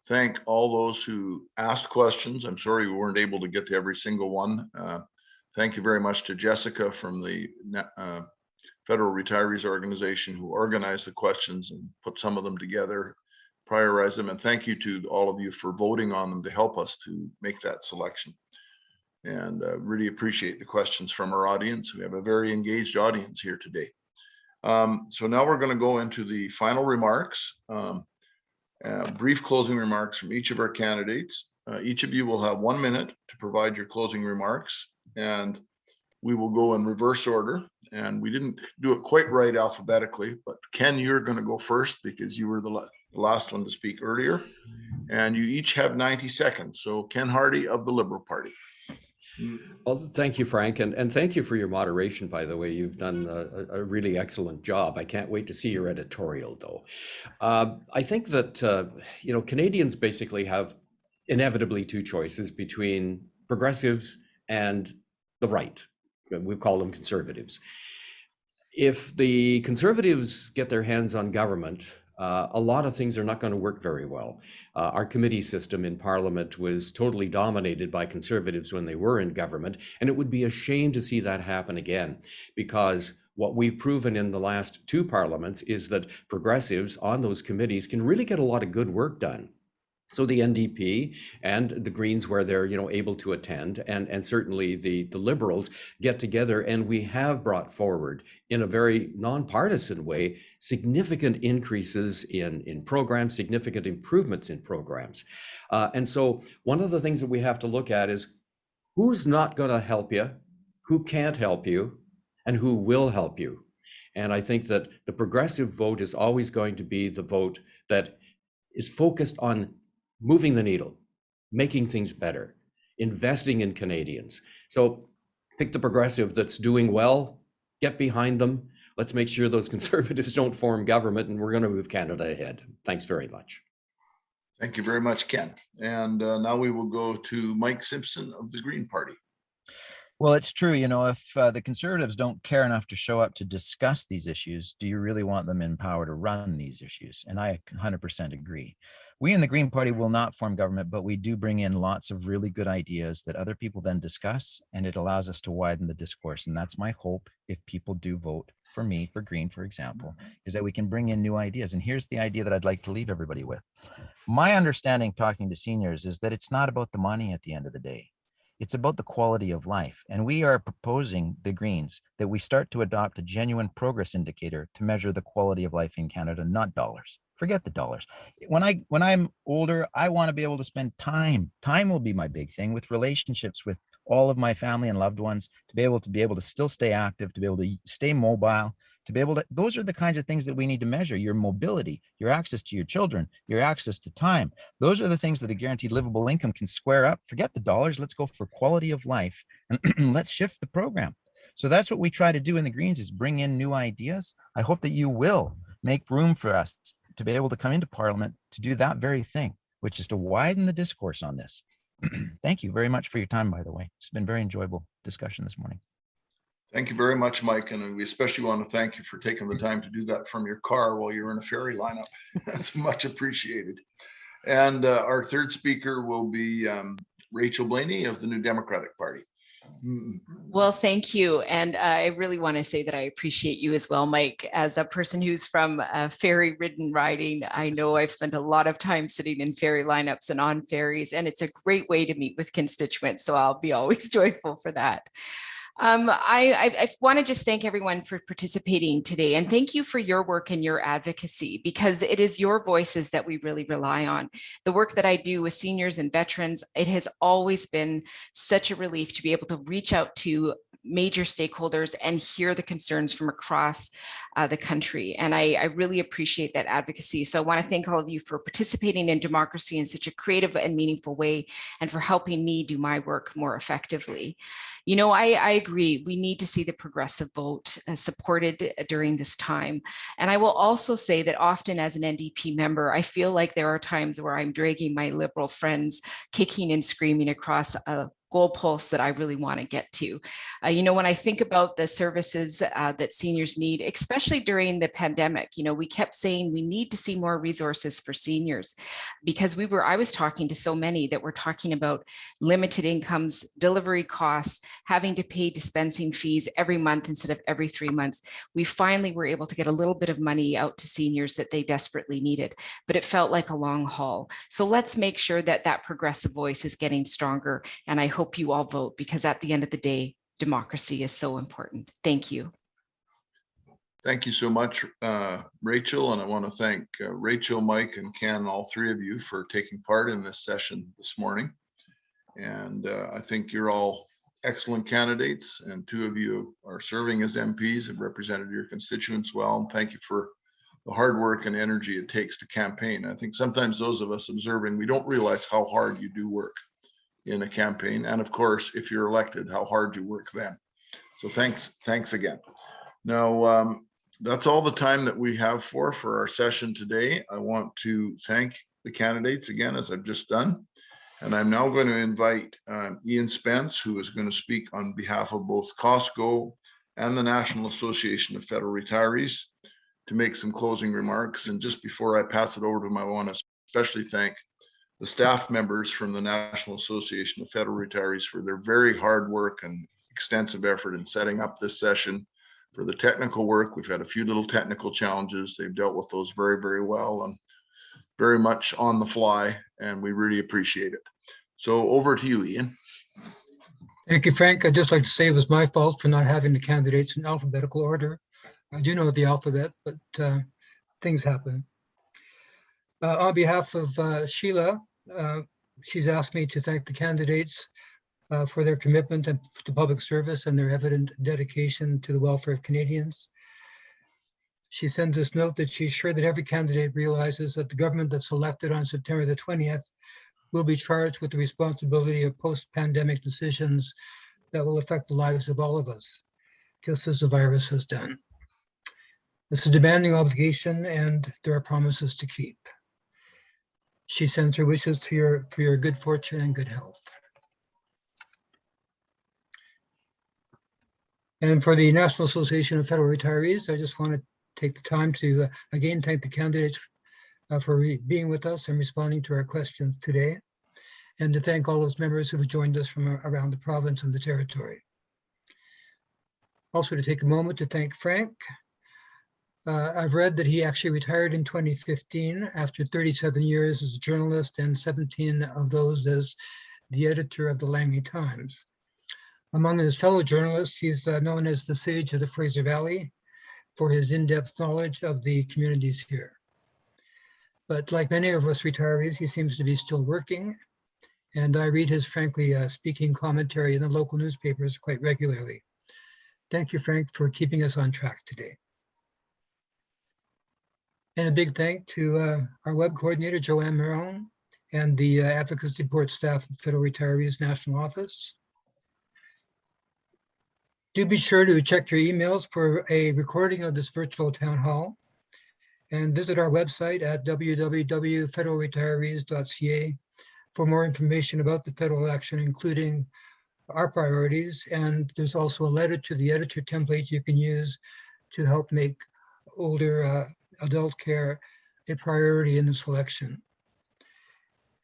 thank all those who asked questions. I'm sorry we weren't able to get to every single one. Thank you very much to Jessica from the Federal Retirees Organization who organized the questions and put some of them together, prioritize them. And thank you to all of you for voting on them to help us to make that selection. And really appreciate the questions from our audience. We have a very engaged audience here today. So now we're going to go into the final remarks, brief closing remarks from each of our candidates. Each of you will have 1 minute to provide your closing remarks, and we will go in reverse order. And we didn't do it quite right alphabetically, but Ken, you're going to go first because you were the last one to speak earlier. And you each have 90 seconds. So Ken Hardie of the Liberal Party. Well, thank you, Frank, and thank you for your moderation, by the way. You've done a really excellent job. I can't wait to see your editorial, though. I think that, you know, Canadians basically have inevitably two choices between progressives and the right. We call them conservatives. If the conservatives get their hands on government, a lot of things are not going to work very well. Our committee system in Parliament was totally dominated by conservatives when they were in government, and it would be a shame to see that happen again, because what we've proven in the last two parliaments is that progressives on those committees can really get a lot of good work done. So the NDP and the Greens, where they're, you know, able to attend, and certainly the Liberals get together, and we have brought forward in a very nonpartisan way significant increases in programs, significant improvements in programs. And so one of the things that we have to look at is who's not going to help you, who can't help you, and who will help you. And I think that the progressive vote is always going to be the vote that is focused on moving the needle, making things better, investing in Canadians. So pick the progressive that's doing well, get behind them. Let's make sure those conservatives don't form government, and we're going to move Canada ahead. Thanks very much. Thank you very much, Ken. And now we will go to Mike Simpson of the Green Party. Well, it's true. You know, if the Conservatives don't care enough to show up to discuss these issues, do you really want them in power to run these issues? And I 100% agree. We in the Green Party will not form government, but we do bring in lots of really good ideas that other people then discuss, and it allows us to widen the discourse. And that's my hope, if people do vote for me, for Green, for example, is that we can bring in new ideas. And here's the idea that I'd like to leave everybody with. My understanding talking to seniors is that it's not about the money at the end of the day. It's about the quality of life. And we are proposing, the Greens, that we start to adopt a genuine progress indicator to measure the quality of life in Canada, not dollars. Forget the dollars. When I'm older, I want to be able to spend time. Time will be my big thing, with relationships with all of my family and loved ones, to be able to still stay active, to be able to stay mobile, to be able to, those are the kinds of things that we need to measure. Your mobility, your access to your children, your access to time. Those are the things that a guaranteed livable income can square up. Forget the dollars. Let's go for quality of life, and let's shift the program. So that's what we try to do in the Greens, is bring in new ideas. I hope that you will make room for us to be able to come into Parliament to do that very thing, which is to widen the discourse on this. Thank you very much for your time, by the way. It's been a very enjoyable discussion this morning. Thank you very much, Mike. And we especially want to thank you for taking the time to do that from your car while you're in a ferry lineup. That's much appreciated. And our third speaker will be Rachel Blaney of the New Democratic Party. Well, thank you. And I really want to say that I appreciate you as well, Mike. As a person who's from ferry-ridden riding, I know I've spent a lot of time sitting in ferry lineups and on ferries, and it's a great way to meet with constituents. So I'll be always joyful for that. I want to just thank everyone for participating today, and thank you for your work and your advocacy, because it is your voices that we really rely on. The work that I do with seniors and veterans, it has always been such a relief to be able to reach out to major stakeholders and hear the concerns from across the country. And I really appreciate that advocacy. So I want to thank all of you for participating in democracy in such a creative and meaningful way, and for helping me do my work more effectively. You know, I agree, we need to see the progressive vote supported during this time. And I will also say that often as an NDP member, I feel like there are times where I'm dragging my Liberal friends kicking and screaming across a goalposts that I really want to get to. You know, when I think about the services that seniors need, especially during the pandemic, you know, we kept saying we need to see more resources for seniors, because I was talking to so many that were talking about limited incomes, delivery costs, having to pay dispensing fees every month instead of every 3 months. We finally were able to get a little bit of money out to seniors that they desperately needed, but it felt like a long haul. So let's make sure that that progressive voice is getting stronger. And I hope you all vote, because at the end of the day, democracy is so important. Thank you. Thank you so much, Rachel. And I want to thank Rachel, Mike, and Ken, all three of you, for taking part in this session this morning. And I think you're all excellent candidates, and two of you are serving as MPs, have represented your constituents well. And thank you for the hard work and energy it takes to campaign. I think sometimes those of us observing, we don't realize how hard you do work in a campaign. And of course, if you're elected, how hard you work then. So thanks again. Now, that's all the time that we have for our session today. I want to thank the candidates again, as I've just done. And I'm now going to invite Ian Spence, who is going to speak on behalf of both Costco and the National Association of Federal Retirees, to make some closing remarks. And just before I pass it over to him, I want to especially thank the staff members from the National Association of Federal Retirees for their very hard work and extensive effort in setting up this session. For the technical work, we've had a few little technical challenges. They've dealt with those very, very well and very much on the fly, and we really appreciate it. So over to you, Ian. Thank you, Frank. I'd just like to say it was my fault for not having the candidates in alphabetical order. I do know the alphabet, but things happen. On behalf of Sheila, she's asked me to thank the candidates for their commitment to public service and their evident dedication to the welfare of Canadians. She sends this note that she's sure that every candidate realizes that the government that's elected on September the 20th will be charged with the responsibility of post-pandemic decisions that will affect the lives of all of us, just as the virus has done. It's a demanding obligation, and there are promises to keep. She sends her wishes for your good fortune and good health. And for the National Association of Federal Retirees, I just want to take the time to again thank the candidates for being with us and responding to our questions today, and to thank all those members who have joined us from around the province and the territory. Also to take a moment to thank Frank. I've read that he actually retired in 2015 after 37 years as a journalist and 17 of those as the editor of the Langley Times. Among his fellow journalists, he's known as the Sage of the Fraser Valley for his in-depth knowledge of the communities here. But like many of us retirees, he seems to be still working, and I read his frankly speaking commentary in the local newspapers quite regularly. Thank you, Frank, for keeping us on track today. And a big thank to our web coordinator, Joanne Marone, and the advocacy support staff at Federal Retirees National Office. Do be sure to check your emails for a recording of this virtual town hall, and visit our website at www.federalretirees.ca for more information about the federal election, including our priorities. And there's also a letter to the editor template you can use to help make older adult care a priority in this election.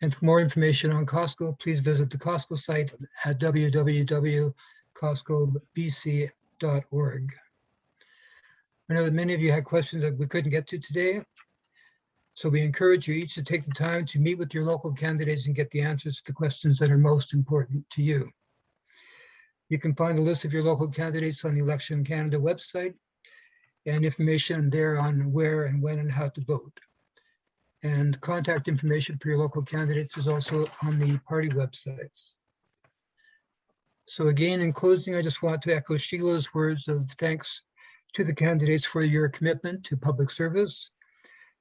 And for more information on Costco, please visit the Costco site at www.costcobc.org. I know that many of you had questions that we couldn't get to today, so we encourage you each to take the time to meet with your local candidates and get the answers to the questions that are most important to you. You can find a list of your local candidates on the Election Canada website, and information there on where and when and how to vote. And contact information for your local candidates is also on the party websites. So again, in closing, I just want to echo Sheila's words of thanks to the candidates for your commitment to public service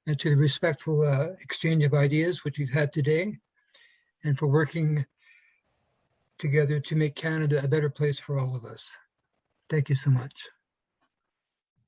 and to the respectful exchange of ideas which we've had today, and for working together to make Canada a better place for all of us. Thank you so much.